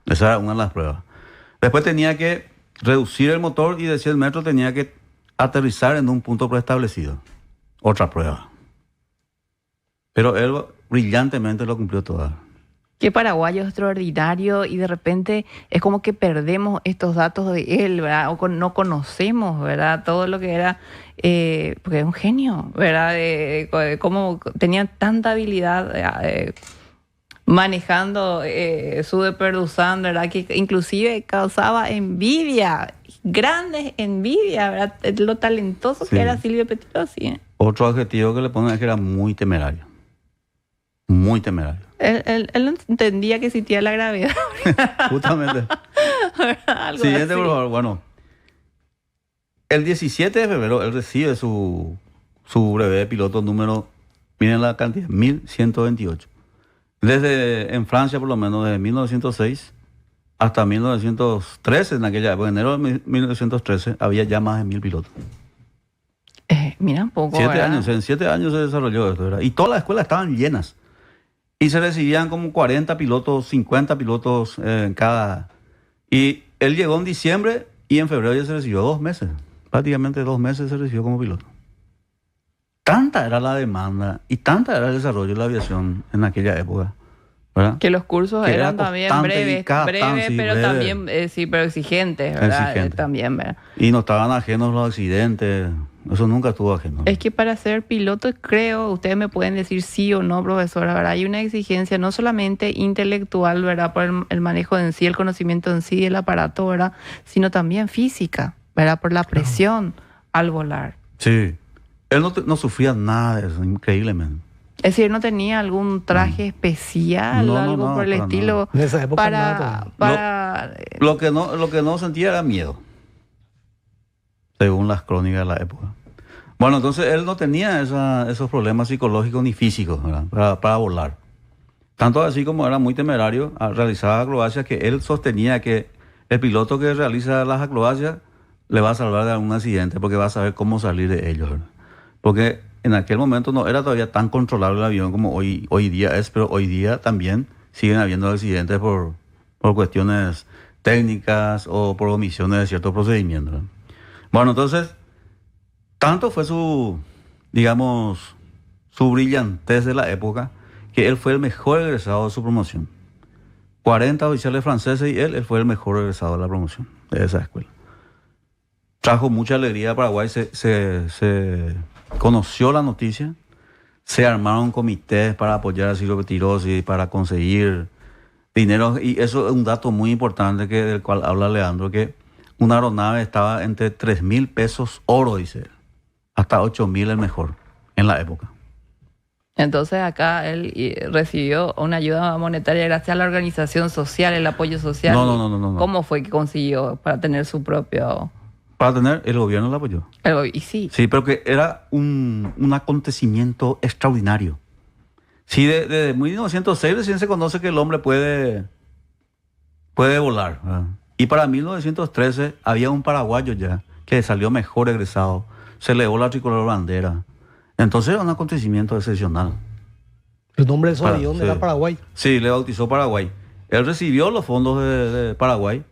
Esa era una de las pruebas. Después tenía que reducir el motor y de 100 metros tenía que aterrizar en un punto preestablecido. Otra prueba. Pero él brillantemente lo cumplió toda. Qué paraguayo extraordinario, y de repente es como que perdemos estos datos de él, ¿verdad? O no conocemos, ¿verdad? Todo lo que era, porque es un genio, ¿verdad? De cómo tenía tanta habilidad manejando su Deperduzán, ¿verdad? Que inclusive causaba envidia, grandes envidia, ¿verdad? Lo talentoso que era Silvio Pettirossi. Otro adjetivo que le ponen es que era muy temerario. Muy temerario. Él no entendía que existía la gravedad. Justamente. Siguiente, por favor. Bueno, el 17 de febrero él recibe su brevet de piloto número, miren la cantidad, 1128. En Francia, por lo menos, desde 1906 hasta 1913, en aquella época, en enero de 1913, había ya más de 1000 pilotos. Mira un poco. 7 años, en 7 años se desarrolló esto, ¿verdad? Y todas las escuelas estaban llenas. Y se recibían como 40 pilotos, 50 pilotos en cada. Y él llegó en diciembre y en febrero ya se recibió 2 meses. Prácticamente 2 meses se recibió como piloto. Tanta era la demanda y tanta era el desarrollo de la aviación en aquella época, ¿verdad? Que los cursos que eran también breves, pero breve. también, pero exigentes, ¿verdad? Exigente. También, ¿verdad? Y no estaban ajenos los accidentes. Eso nunca estuvo ajeno. Es que para ser piloto, creo, ustedes me pueden decir sí o no, profesora, ¿verdad? Hay una exigencia no solamente intelectual, ¿verdad? Por el manejo en sí, el conocimiento en sí del aparato, ¿verdad? Sino también física, ¿verdad? Por la presión al volar. Sí. Él no sufría nada de eso, increíblemente. Es decir, no tenía algún traje especial o algo por el estilo. En esa época Lo que no sentía era miedo, según las crónicas de la época. Bueno, entonces él no tenía esos problemas psicológicos ni físicos, ¿verdad? Para volar. Tanto así como era muy temerario, realizaba acrobacias que él sostenía que el piloto que realiza las acrobacias le va a salvar de algún accidente porque va a saber cómo salir de ellos, ¿verdad? Porque en aquel momento no era todavía tan controlable el avión como hoy día es, pero hoy día también siguen habiendo accidentes por cuestiones técnicas o por omisiones de ciertos procedimientos, ¿verdad? Bueno, entonces, tanto fue su brillantez de la época, que él fue el mejor egresado de su promoción. 40 oficiales franceses y él fue el mejor egresado de la promoción de esa escuela. Trajo mucha alegría a Paraguay, se conoció la noticia, se armaron comités para apoyar a Silvio Pettirossi, para conseguir dinero, y eso es un dato muy importante del cual habla Leandro, que una aeronave estaba entre 3.000 pesos oro, dice él, hasta 8.000 el mejor, en la época. Entonces acá él recibió una ayuda monetaria gracias a la organización social, el apoyo social. No. ¿Cómo fue que consiguió para tener su propio...? Para tener, el gobierno lo apoyó. Y sí. Sí, pero que era un acontecimiento extraordinario. Sí, desde 1906 recién se conoce que el hombre puede volar, ¿verdad? Y para 1913 había un paraguayo ya que salió mejor egresado, se elevó la tricolor bandera. Entonces era un acontecimiento excepcional. El nombre de su avión era Paraguay. Sí, le bautizó Paraguay. Él recibió los fondos de Paraguay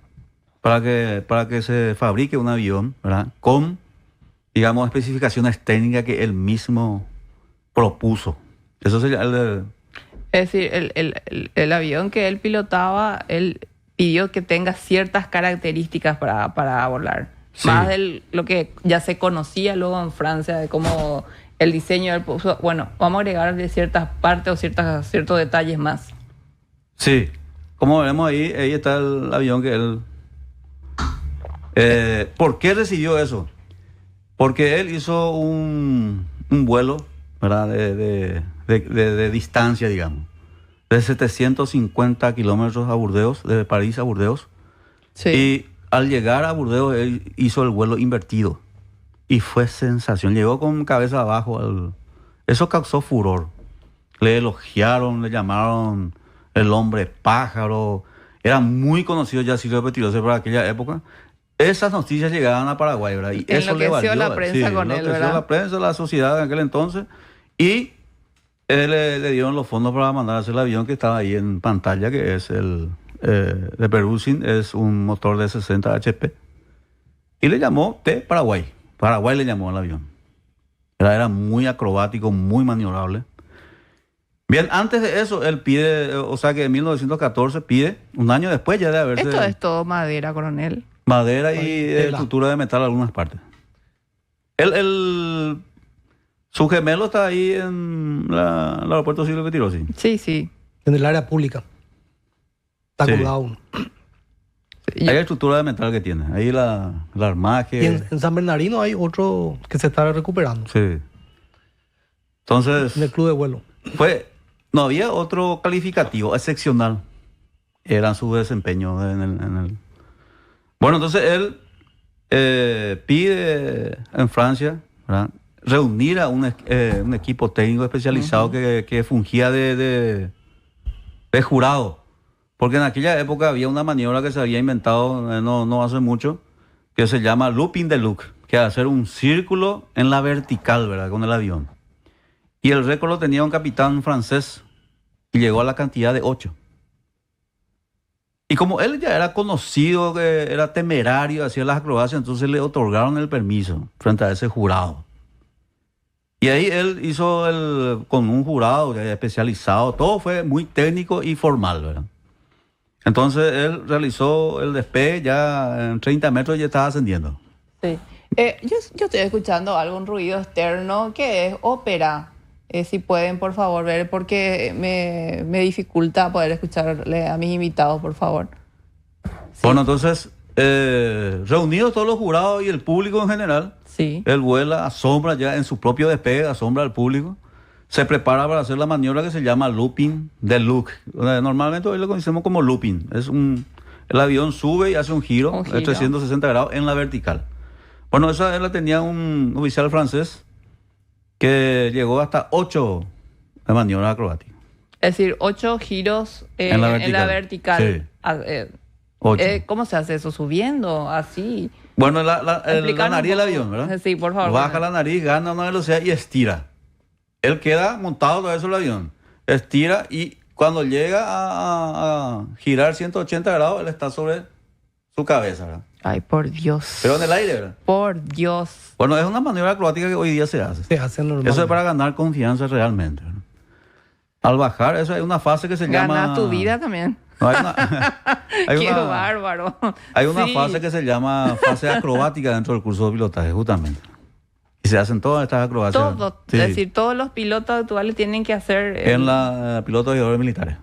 para que se fabrique un avión, ¿verdad? Con, especificaciones técnicas que él mismo propuso Eso sería Es decir, el avión que él pilotaba, él pidió que tenga ciertas características para volar. Sí. Más de lo que ya se conocía luego en Francia, de cómo el diseño del... Bueno, vamos a agregar de ciertas partes o ciertos detalles más. Sí, como veremos ahí está el avión que él... ¿Por qué recibió eso? Porque él hizo un vuelo, ¿verdad? De distancia, digamos, de 750 kilómetros a Burdeos, de París a Burdeos. Sí. Y al llegar a Burdeos, él hizo el vuelo invertido. Y fue sensación. Llegó con cabeza abajo. Eso causó furor. Le elogiaron, le llamaron el hombre pájaro. Era muy conocido ya Silvio Pettirossi para aquella época. Esas noticias llegaban a Paraguay, ¿verdad? Y eso le valió. La prensa con él, ¿verdad? La prensa, la sociedad en aquel entonces. Y le dieron los fondos para mandar a hacer el avión que estaba ahí en pantalla, que es el de Perusin, es un motor de 60 HP. Y le llamó Paraguay. Paraguay le llamó al avión. Era muy acrobático, muy maniobrable. Bien, antes de eso, él pide, o sea que en 1914 pide, un año después ya de haberse... Esto es todo madera, coronel. Madera y estructura de metal en algunas partes. Su gemelo está ahí en el aeropuerto Silvio Pettirossi. Sí, sí. En el área pública. Está Sí. colgado uno. Hay estructura de metal que tiene. Ahí el armaje. Y en San Bernardino hay otro que se está recuperando. Sí. Entonces, En el club de vuelo. no había otro calificativo excepcional. Era su desempeño en el... Bueno, entonces él pide en Francia, ¿verdad?, reunir a un equipo técnico especializado que fungía de jurado. Porque en aquella época había una maniobra que se había inventado no hace mucho, que se llama looping de look, que es hacer un círculo en la vertical, ¿verdad?, con el avión. Y el récord lo tenía un capitán francés y llegó a la cantidad de 8. Y como él ya era conocido, que era temerario, hacía las acrobacias, entonces le otorgaron el permiso frente a ese jurado. Y ahí él hizo con un jurado ya especializado, todo fue muy técnico y formal, ¿verdad? Entonces él realizó el despegue, ya en 30 metros ya estaba ascendiendo. Sí. Yo estoy escuchando algún ruido externo que es ópera. Si pueden, por favor, ver, porque me dificulta poder escucharle a mis invitados, por favor. Sí. Bueno, entonces, reunidos todos los jurados y el público en general, Sí. él vuela, asombra ya en su propio despegue, asombra al público, se prepara para hacer la maniobra que se llama looping de look. Normalmente hoy lo conocemos como looping. El avión sube y hace un giro de 360 grados en la vertical. Bueno, esa la tenía un oficial francés que llegó hasta 8 de maniobras acrobáticas. Es decir, 8 giros en la vertical. Sí. 8. ¿Cómo se hace eso? ¿Subiendo? ¿Así? Bueno, la nariz del avión, ¿verdad? Sí, por favor. Baja la nariz, gana una velocidad y estira. Él queda montado todo eso el avión. Estira y cuando llega a girar 180 grados, él está sobre su cabeza, ¿verdad? Ay, por Dios. Pero en el aire, ¿verdad? Por Dios. Bueno, es una maniobra acrobática que hoy día se hace. Se hace normal. Eso es para ganar confianza realmente, ¿verdad? Al bajar, eso hay una fase que se llama... Ganar tu vida también. No, Qué bárbaro. Hay una fase que se llama fase acrobática dentro del curso de pilotaje, justamente. Y se hacen todas estas acrobacias. Todo. Sí. Es decir, todos los pilotos actuales tienen que hacer... En la pilotos y aviadores militares.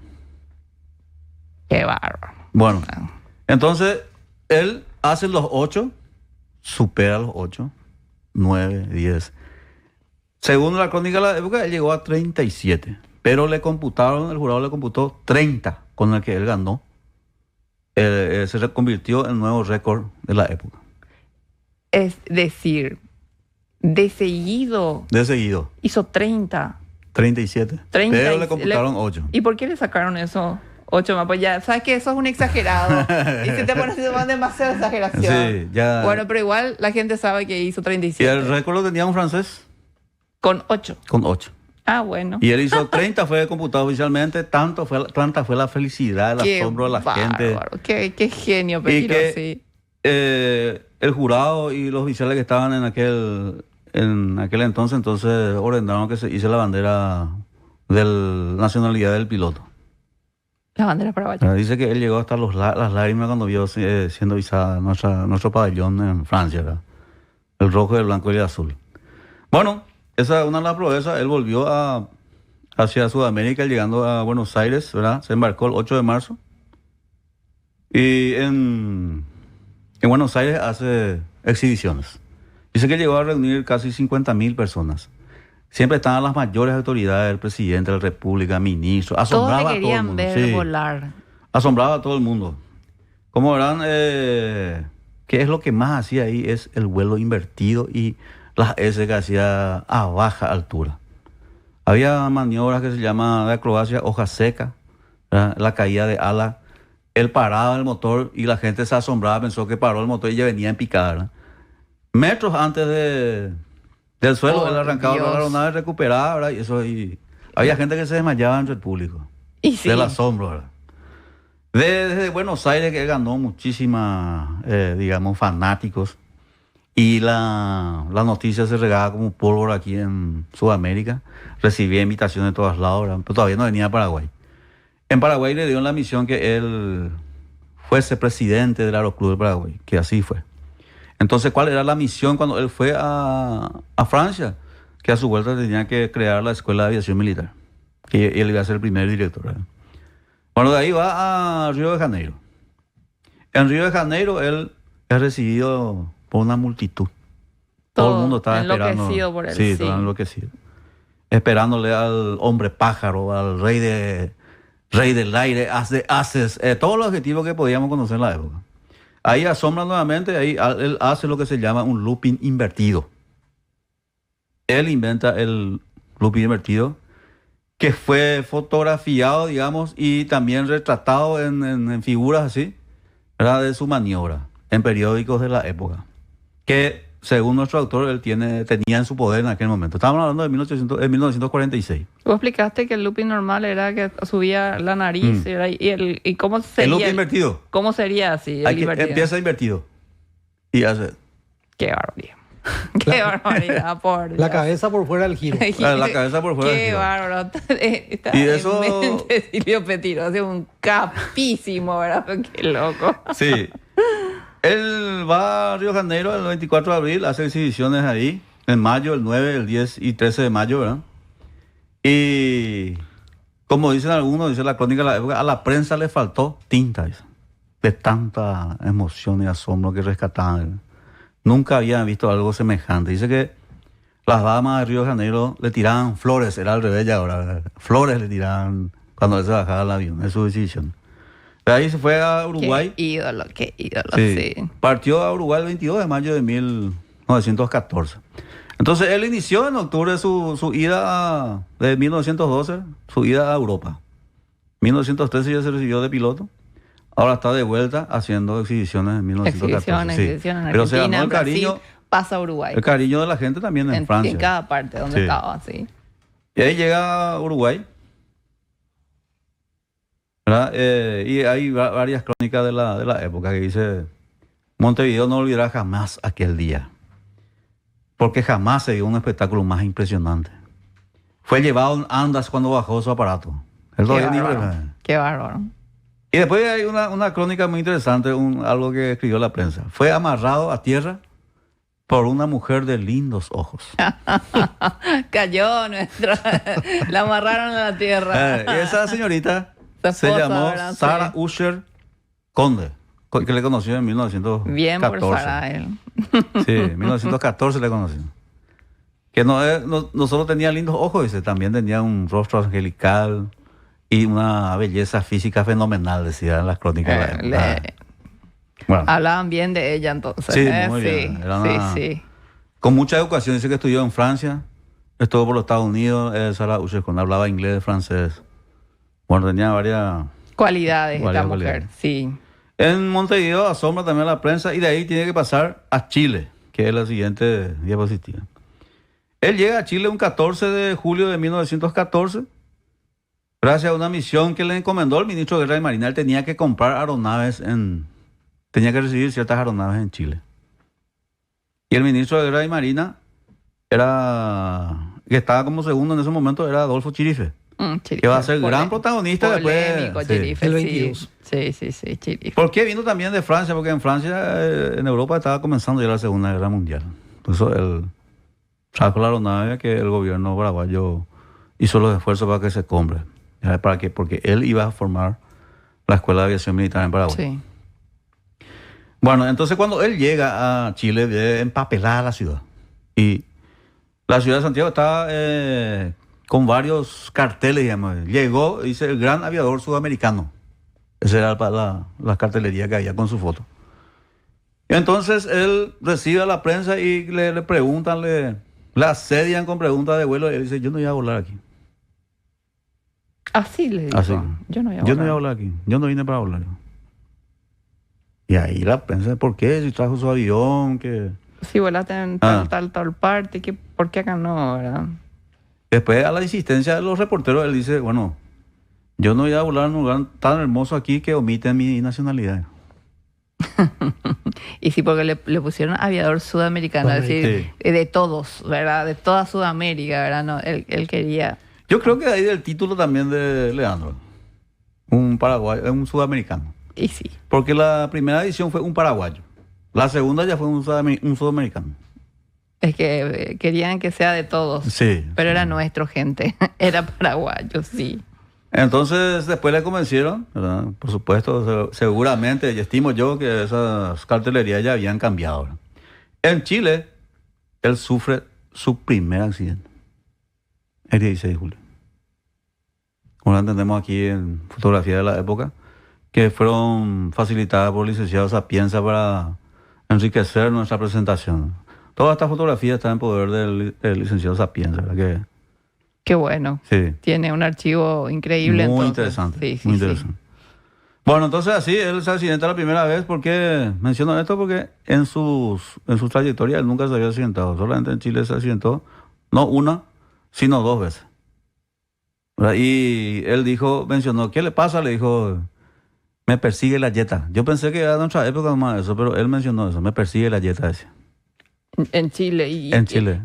Qué bárbaro. Bueno, entonces él hace los 8, supera los 8, 9, 10. Según la crónica de la época, él llegó a 37. Pero el jurado le computó 30, con el que él ganó. Se convirtió en nuevo récord de la época. Es decir, de seguido hizo 30. 37. Pero le computaron 8. ¿Y por qué le sacaron eso? 8 más, pues ya, sabes que eso es un exagerado. Y si te pones demasiada exageración. Sí, ya. Bueno, pero igual la gente sabe que hizo 37. Y el récord lo tenía un francés. Con 8. Con 8. Ah, bueno. Y él hizo 30, fue computado oficialmente. Tanta fue la felicidad, el asombro de la gente. Qué genio, Pettirossi. Sí. El jurado y los oficiales que estaban en aquel entonces ordenaron que se hice la bandera de la nacionalidad del piloto. La bandera paraguaya. Dice que él llegó hasta las lágrimas cuando vio siendo izada nuestro pabellón en Francia, ¿verdad? El rojo, el blanco y el azul. Bueno, esa es una de las proezas. Él volvió hacia Sudamérica, llegando a Buenos Aires, ¿verdad? Se embarcó el 8 de marzo. Y en Buenos Aires hace exhibiciones. Dice que llegó a reunir casi 50.000 personas. Siempre estaban las mayores autoridades, el presidente de la República, ministros. Asombraba Todos a le todo el querían mundo. ver Sí, volar. asombraba a todo el mundo. Como verán, ¿qué es lo que más hacía ahí? Es el vuelo invertido y las S que hacía a baja altura. Había maniobras que se llama de acrobacia hoja seca, ¿verdad? La caída de ala. Él paraba el motor y la gente se asombraba, pensó que paró el motor y ya venía en picada, ¿verdad? Metros antes del suelo, Por él arrancaba Dios. la aeronave, recuperaba, ¿verdad? Y había gente que se desmayaba entre el público. Y sí. Del asombro, ¿verdad? Desde Buenos Aires, que ganó muchísimas, digamos, fanáticos. Y la noticia se regaba como pólvora aquí en Sudamérica. Recibía invitaciones de todos lados, ¿verdad? Pero todavía no venía a Paraguay. En Paraguay le dieron la misión que él fuese presidente del Aeroclub de Paraguay, que así fue. Entonces, ¿cuál era la misión cuando él fue a Francia? Que a su vuelta tenía que crear la Escuela de Aviación Militar. Que él iba a ser el primer director, ¿verdad? Bueno, de ahí va a Río de Janeiro. En Río de Janeiro él es recibido por una multitud. Todo el mundo estaba esperando. Enloquecido por él. Sí, estaba enloquecido. Esperándole al hombre pájaro, al rey del aire, as de haces, todos los objetivos que podíamos conocer en la época. Ahí asombra nuevamente, ahí él hace lo que se llama un looping invertido. Él inventa el looping invertido, que fue fotografiado, digamos, y también retratado en figuras así, ¿verdad? De su maniobra, en periódicos de la época. Que, según nuestro autor, él tenía en su poder en aquel momento. Estábamos hablando de 1946. Vos explicaste que el looping normal era que subía la nariz y cómo sería. El looping invertido. ¿Cómo sería así? El invertido? Empieza invertido. Y hace... Qué barbaridad. Qué barbaridad, por Dios. La cabeza por fuera del giro. La cabeza por fuera del Qué giro. bárbaro. Está Y eso- en mente Silvio Petiro, hace un capísimo, ¿verdad? Qué loco. Sí. Él va a Río de Janeiro el 24 de abril, hace exhibiciones ahí, en mayo, el 9, el 10 y 13 de mayo, ¿verdad? Y como dicen algunos, dice la crónica de la época, a la prensa le faltó tinta, dice, de tanta emoción y asombro que rescataban, ¿verdad? Nunca habían visto algo semejante. Dice que las damas de Río de Janeiro le tiraban flores, era al revés ya ahora, ¿verdad? Flores le tiraban cuando él se bajaba del avión, en su exhibición. De ahí se fue a Uruguay. Qué ídolo, Sí. sí. Partió a Uruguay el 22 de mayo de 1914. Entonces él inició en octubre su ida de 1912, su ida a Europa. 1913 ya se recibió de piloto. Ahora está de vuelta haciendo exhibiciones en 1914. Exhibiciones en Pero se Argentina, ganó en Brasil, cariño, pasa a Uruguay. el cariño de la gente también en Francia. En cada parte donde Sí. estaba, sí. Y ahí llega a Uruguay, ¿verdad? Y hay varias crónicas de la época que dice: Montevideo no olvidará jamás aquel día, porque jamás se vio un espectáculo más impresionante. Fue llevado en andas cuando bajó su aparato. Él Qué todavía ni- bárbaro. Qué bárbaro. Y después hay una crónica muy interesante, algo que escribió la prensa. Fue amarrado a tierra por una mujer de lindos ojos. Cayó nuestra. La amarraron a la tierra. Y esa señorita Su se esposa, llamó ¿verdad? Sí. Sara Usher Conde, que le conoció en 1914. Bien por Sara, él. Sí, en 1914 le conoció. Que no solo tenía lindos ojos, dice, también tenía un rostro angelical y una belleza física fenomenal, decía en las crónicas de la época. Bueno, Hablaban bien de ella entonces. Sí, muy bien. Sí, Era sí, una- sí. con mucha educación, dice que estudió en Francia, estuvo por los Estados Unidos, Sara Usher Conde, hablaba inglés, francés. Bueno, tenía varias... Cualidades Varias esta mujer, cualidades. sí. En Montevideo asombra también a la prensa y de ahí tiene que pasar a Chile, que es la siguiente diapositiva. Él llega a Chile un 14 de julio de 1914, gracias a una misión que le encomendó el ministro de Guerra y Marina. Él tenía que comprar aeronaves tenía que recibir ciertas aeronaves en Chile. Y el ministro de Guerra y Marina que estaba como segundo en ese momento, era Adolfo Chirife. Chirife, que va a ser gran protagonista polémico, después. Chirife, El sí. 22. Sí, Chirife. ¿Por qué vino también de Francia? Porque en Francia, en Europa, estaba comenzando ya la Segunda Guerra Mundial. Por eso él trajo la aeronave que el gobierno paraguayo hizo los esfuerzos para que se compre. ¿Para qué? Porque él iba a formar la Escuela de Aviación Militar en Paraguay. Sí. Bueno, entonces cuando él llega a Chile, ve empapelada la ciudad. Y la ciudad de Santiago está con varios carteles, digamos. Llegó, dice, el gran aviador sudamericano. Esa era la cartelería que había con su foto. Y entonces él recibe a la prensa y le preguntan, le asedian con preguntas de vuelo. Y él dice, yo no iba a volar aquí. Así le dijo. Así. Yo no iba a Yo no volar. iba a volar aquí. Yo no vine para volar. Y ahí la prensa, ¿por qué? Si trajo su avión, que... Sí, volaste en tal parte. ¿Por qué acá no, verdad? Después, a la insistencia de los reporteros, él dice, bueno, yo no iba a volar en un lugar tan hermoso aquí que omiten mi nacionalidad. Y sí, porque le pusieron aviador sudamericano, es decir, de todos, ¿verdad? De toda Sudamérica, ¿verdad? No, él quería... Yo creo que de ahí del título también de Leandro. Un paraguayo, un sudamericano. Y sí. Porque la primera edición fue un paraguayo. La segunda ya fue un sudamericano. Es que querían que sea de todos. Sí. Pero era nuestro, gente. Era paraguayo, sí. Entonces después le convencieron, ¿verdad? Por supuesto, seguramente, y estimo yo que esas cartelerías ya habían cambiado, ¿verdad? En Chile, él sufre su primer accidente. El 16 de julio. Como lo entendemos aquí en fotografía de la época, que fueron facilitadas por el licenciado Sapienza para enriquecer nuestra presentación. Toda esta fotografía está en poder del licenciado Sapienza, ¿verdad? Qué bueno. Sí. Tiene un archivo increíble. Muy entonces. interesante. Sí, muy interesante. Bueno, entonces así, él se accidenta la primera vez. ¿Por qué menciono esto? Porque en su trayectoria él nunca se había accidentado. Solamente en Chile se accidentó, no una, sino 2 veces. ¿Verdad? Y él mencionó, ¿qué le pasa? Le dijo, me persigue la Jetta. Yo pensé que era de otra época más eso, pero él mencionó eso, me persigue la Jetta ese. En Chile. En Chile.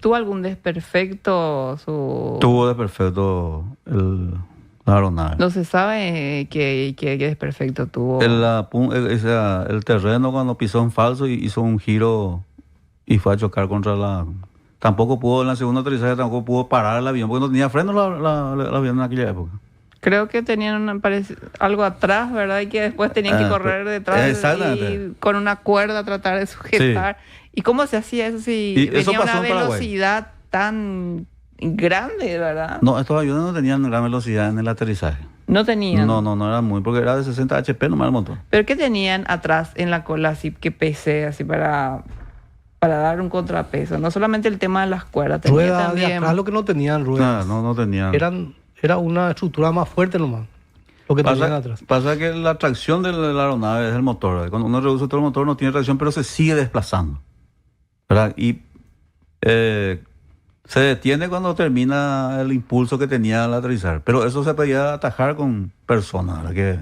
¿Tuvo algún desperfecto? Tuvo desperfecto la aeronave. No se sabe qué desperfecto tuvo. El terreno cuando pisó en falso y hizo un giro y fue a chocar contra la... Tampoco pudo, en la segunda aterrizaje, tampoco pudo parar el avión porque no tenía frenos el avión en aquella época. Creo que tenían algo atrás, ¿verdad? Y que después tenían que correr detrás y con una cuerda tratar de sujetar. Sí. ¿Y cómo se hacía eso si venía una velocidad tan grande, verdad? No, estos aviones no tenían gran velocidad en el aterrizaje. ¿No tenían? No era muy, porque era de 60 HP nomás el motor. ¿Pero qué tenían atrás en la cola así que pese, así para dar un contrapeso? No solamente el tema de las cuerdas. Ruedas también... de atrás, lo que no tenían ruedas. No tenían. Era una estructura más fuerte nomás. Lo que tenían atrás. Pasa que la tracción de la aeronave es el motor, ¿verdad? Cuando uno reduce todo el motor no tiene tracción, pero se sigue desplazando, ¿verdad? Y se detiene cuando termina el impulso que tenía al aterrizar. Pero eso se podía atajar con personas, ¿verdad? Que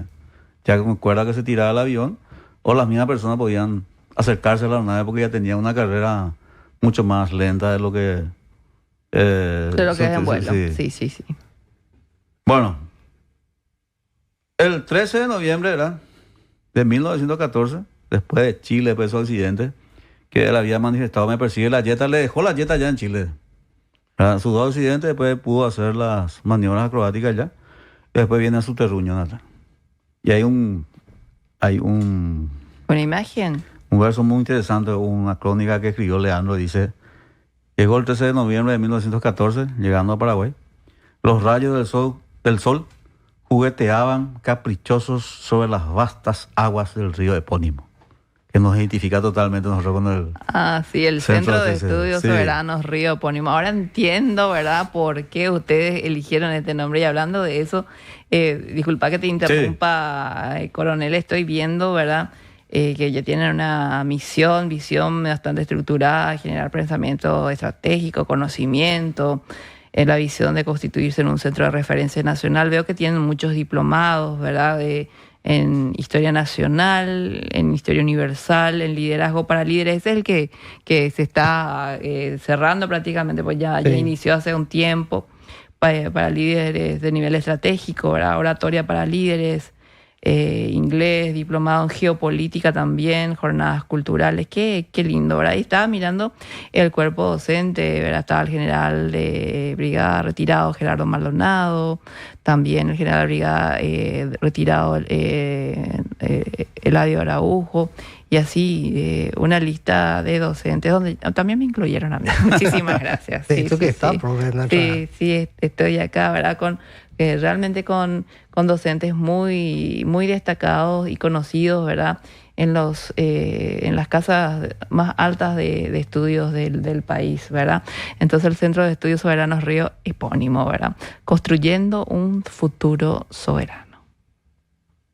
ya con cuerda que se tiraba al avión, o las mismas personas podían acercarse a la aeronave porque ya tenía una carrera mucho más lenta de lo que... de lo que es en vuelo. Sí. Bueno, el 13 de noviembre de 1914, después de Chile, después de su accidente, que él había manifestado, me persigue la Jetta, le dejó la Jetta ya en Chile. Sus 2 accidentes, después pudo hacer las maniobras acrobáticas ya, y después viene a su terruño natal. Y hay una imagen. Un verso muy interesante, una crónica que escribió Leandro, dice, llegó el 13 de noviembre de 1914, llegando a Paraguay, los rayos del sol jugueteaban caprichosos sobre las vastas aguas del río epónimo, que nos identifica totalmente nosotros con el Centro de Estudios Soberanos Río Epónimo. Ahora entiendo, ¿verdad?, por qué ustedes eligieron este nombre. Y hablando de eso, disculpa que te interrumpa, coronel, estoy viendo, ¿verdad?, que ya tienen una visión bastante estructurada, generar pensamiento estratégico, conocimiento, la visión de constituirse en un centro de referencia nacional. Veo que tienen muchos diplomados, ¿verdad?, en historia nacional, en historia universal, en liderazgo para líderes. Ese es el que se está cerrando prácticamente, pues ya inició hace un tiempo. para líderes de nivel estratégico, ¿verdad? Oratoria para líderes, inglés, diplomado en geopolítica también, jornadas culturales, qué lindo, ¿verdad? Y estaba mirando el cuerpo docente, ¿verdad? Estaba el general de brigada retirado Gerardo Maldonado, también el general de brigada retirado Eladio Araujo, y así una lista de docentes donde también me incluyeron a mí. Muchísimas gracias. De hecho que está, profe. Sí, estoy acá, ¿verdad? Realmente con docentes muy, muy destacados y conocidos, ¿verdad? En las casas más altas de estudios del país, ¿verdad? Entonces el Centro de Estudios Soberanos Río epónimo, ¿verdad? Construyendo un futuro soberano.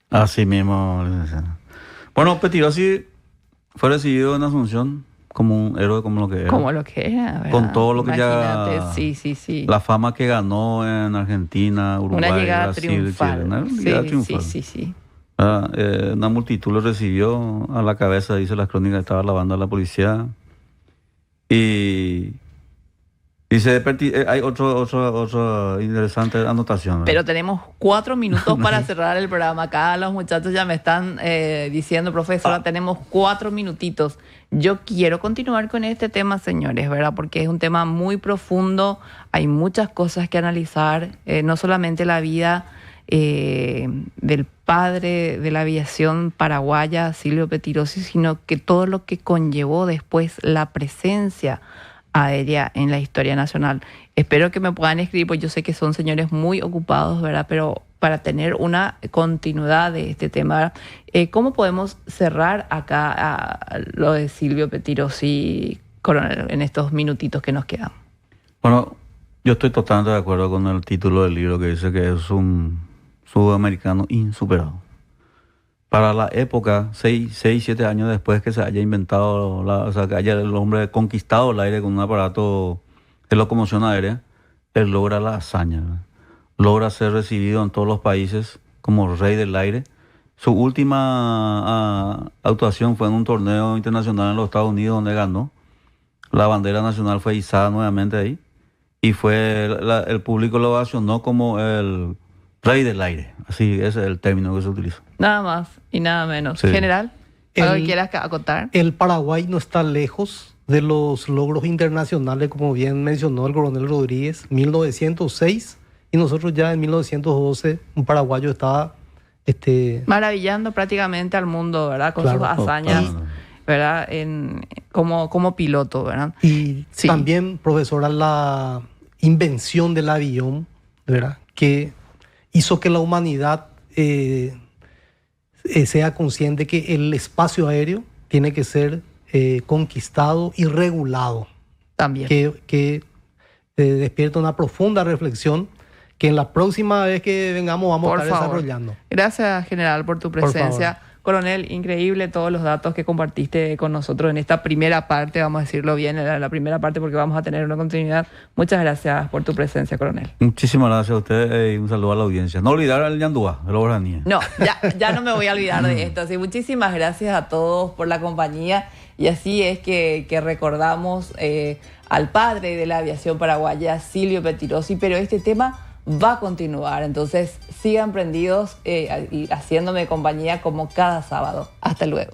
Así mismo, licenciada. Bueno, Petirosi fue recibido en Asunción como un héroe, como lo que era. Como lo que era, ¿verdad? Con todo lo que Imagínate, ya... Sí. La fama que ganó en Argentina, Uruguay, una llegada Brasil, triunfal. Chile. Una llegada triunfal. Sí. Una multitud lo recibió a la cabeza, dice las crónicas, estaba la banda de la policía. Y dice, hay otra interesante anotación, ¿verdad? Pero tenemos 4 minutos para cerrar el programa. Acá los muchachos ya me están diciendo, profesora, tenemos 4 minutitos. Yo quiero continuar con este tema, señores, ¿verdad? Porque es un tema muy profundo, hay muchas cosas que analizar, no solamente la vida del padre de la aviación paraguaya, Silvio Petirosi, sino que todo lo que conllevó después la presencia aérea en la historia nacional. Espero que me puedan escribir, pues yo sé que son señores muy ocupados, ¿verdad? Pero para tener una continuidad de este tema, ¿verdad? ¿Cómo podemos cerrar acá lo de Silvio Petirosi, coronel, en estos minutitos que nos quedan? Bueno, yo estoy totalmente de acuerdo con el título del libro que dice que es un sudamericano insuperado. Para la época, 7 años después que se haya inventado, o sea, que haya el hombre conquistado el aire con un aparato de locomoción aérea, él logra la hazaña, ¿verdad? Logra ser recibido en todos los países como rey del aire. Su última actuación fue en un torneo internacional en los Estados Unidos donde ganó. La bandera nacional fue izada nuevamente ahí y el público lo ovacionó como el rey del aire. Así ese es el término que se utiliza. Nada más y nada menos. Sí. General, ¿algo que quieras acotar? El Paraguay no está lejos de los logros internacionales, como bien mencionó el coronel Rodríguez, 1906, y nosotros ya en 1912, un paraguayo estaba... maravillando prácticamente al mundo, ¿verdad? Con sus hazañas, ¿verdad? Como piloto, ¿verdad? Y también, profesora, la invención del avión, ¿verdad? Que hizo que la humanidad sea consciente que el espacio aéreo tiene que ser conquistado y regulado. También. Que despierta una profunda reflexión que en la próxima vez que vengamos vamos a estar desarrollando. Gracias, general, por tu presencia. Coronel, increíble todos los datos que compartiste con nosotros en esta primera parte, vamos a decirlo bien, en la primera parte porque vamos a tener una continuidad. Muchas gracias por tu presencia, coronel. Muchísimas gracias a usted y un saludo a la audiencia. No olvidar al Yandúa, de la Oranía. No, ya no me voy a olvidar de esto. Así, muchísimas gracias a todos por la compañía y así es que recordamos al padre de la aviación paraguaya, Silvio Petirosi, pero este tema va a continuar, entonces sigan prendidos y haciéndome compañía como cada sábado. Hasta luego.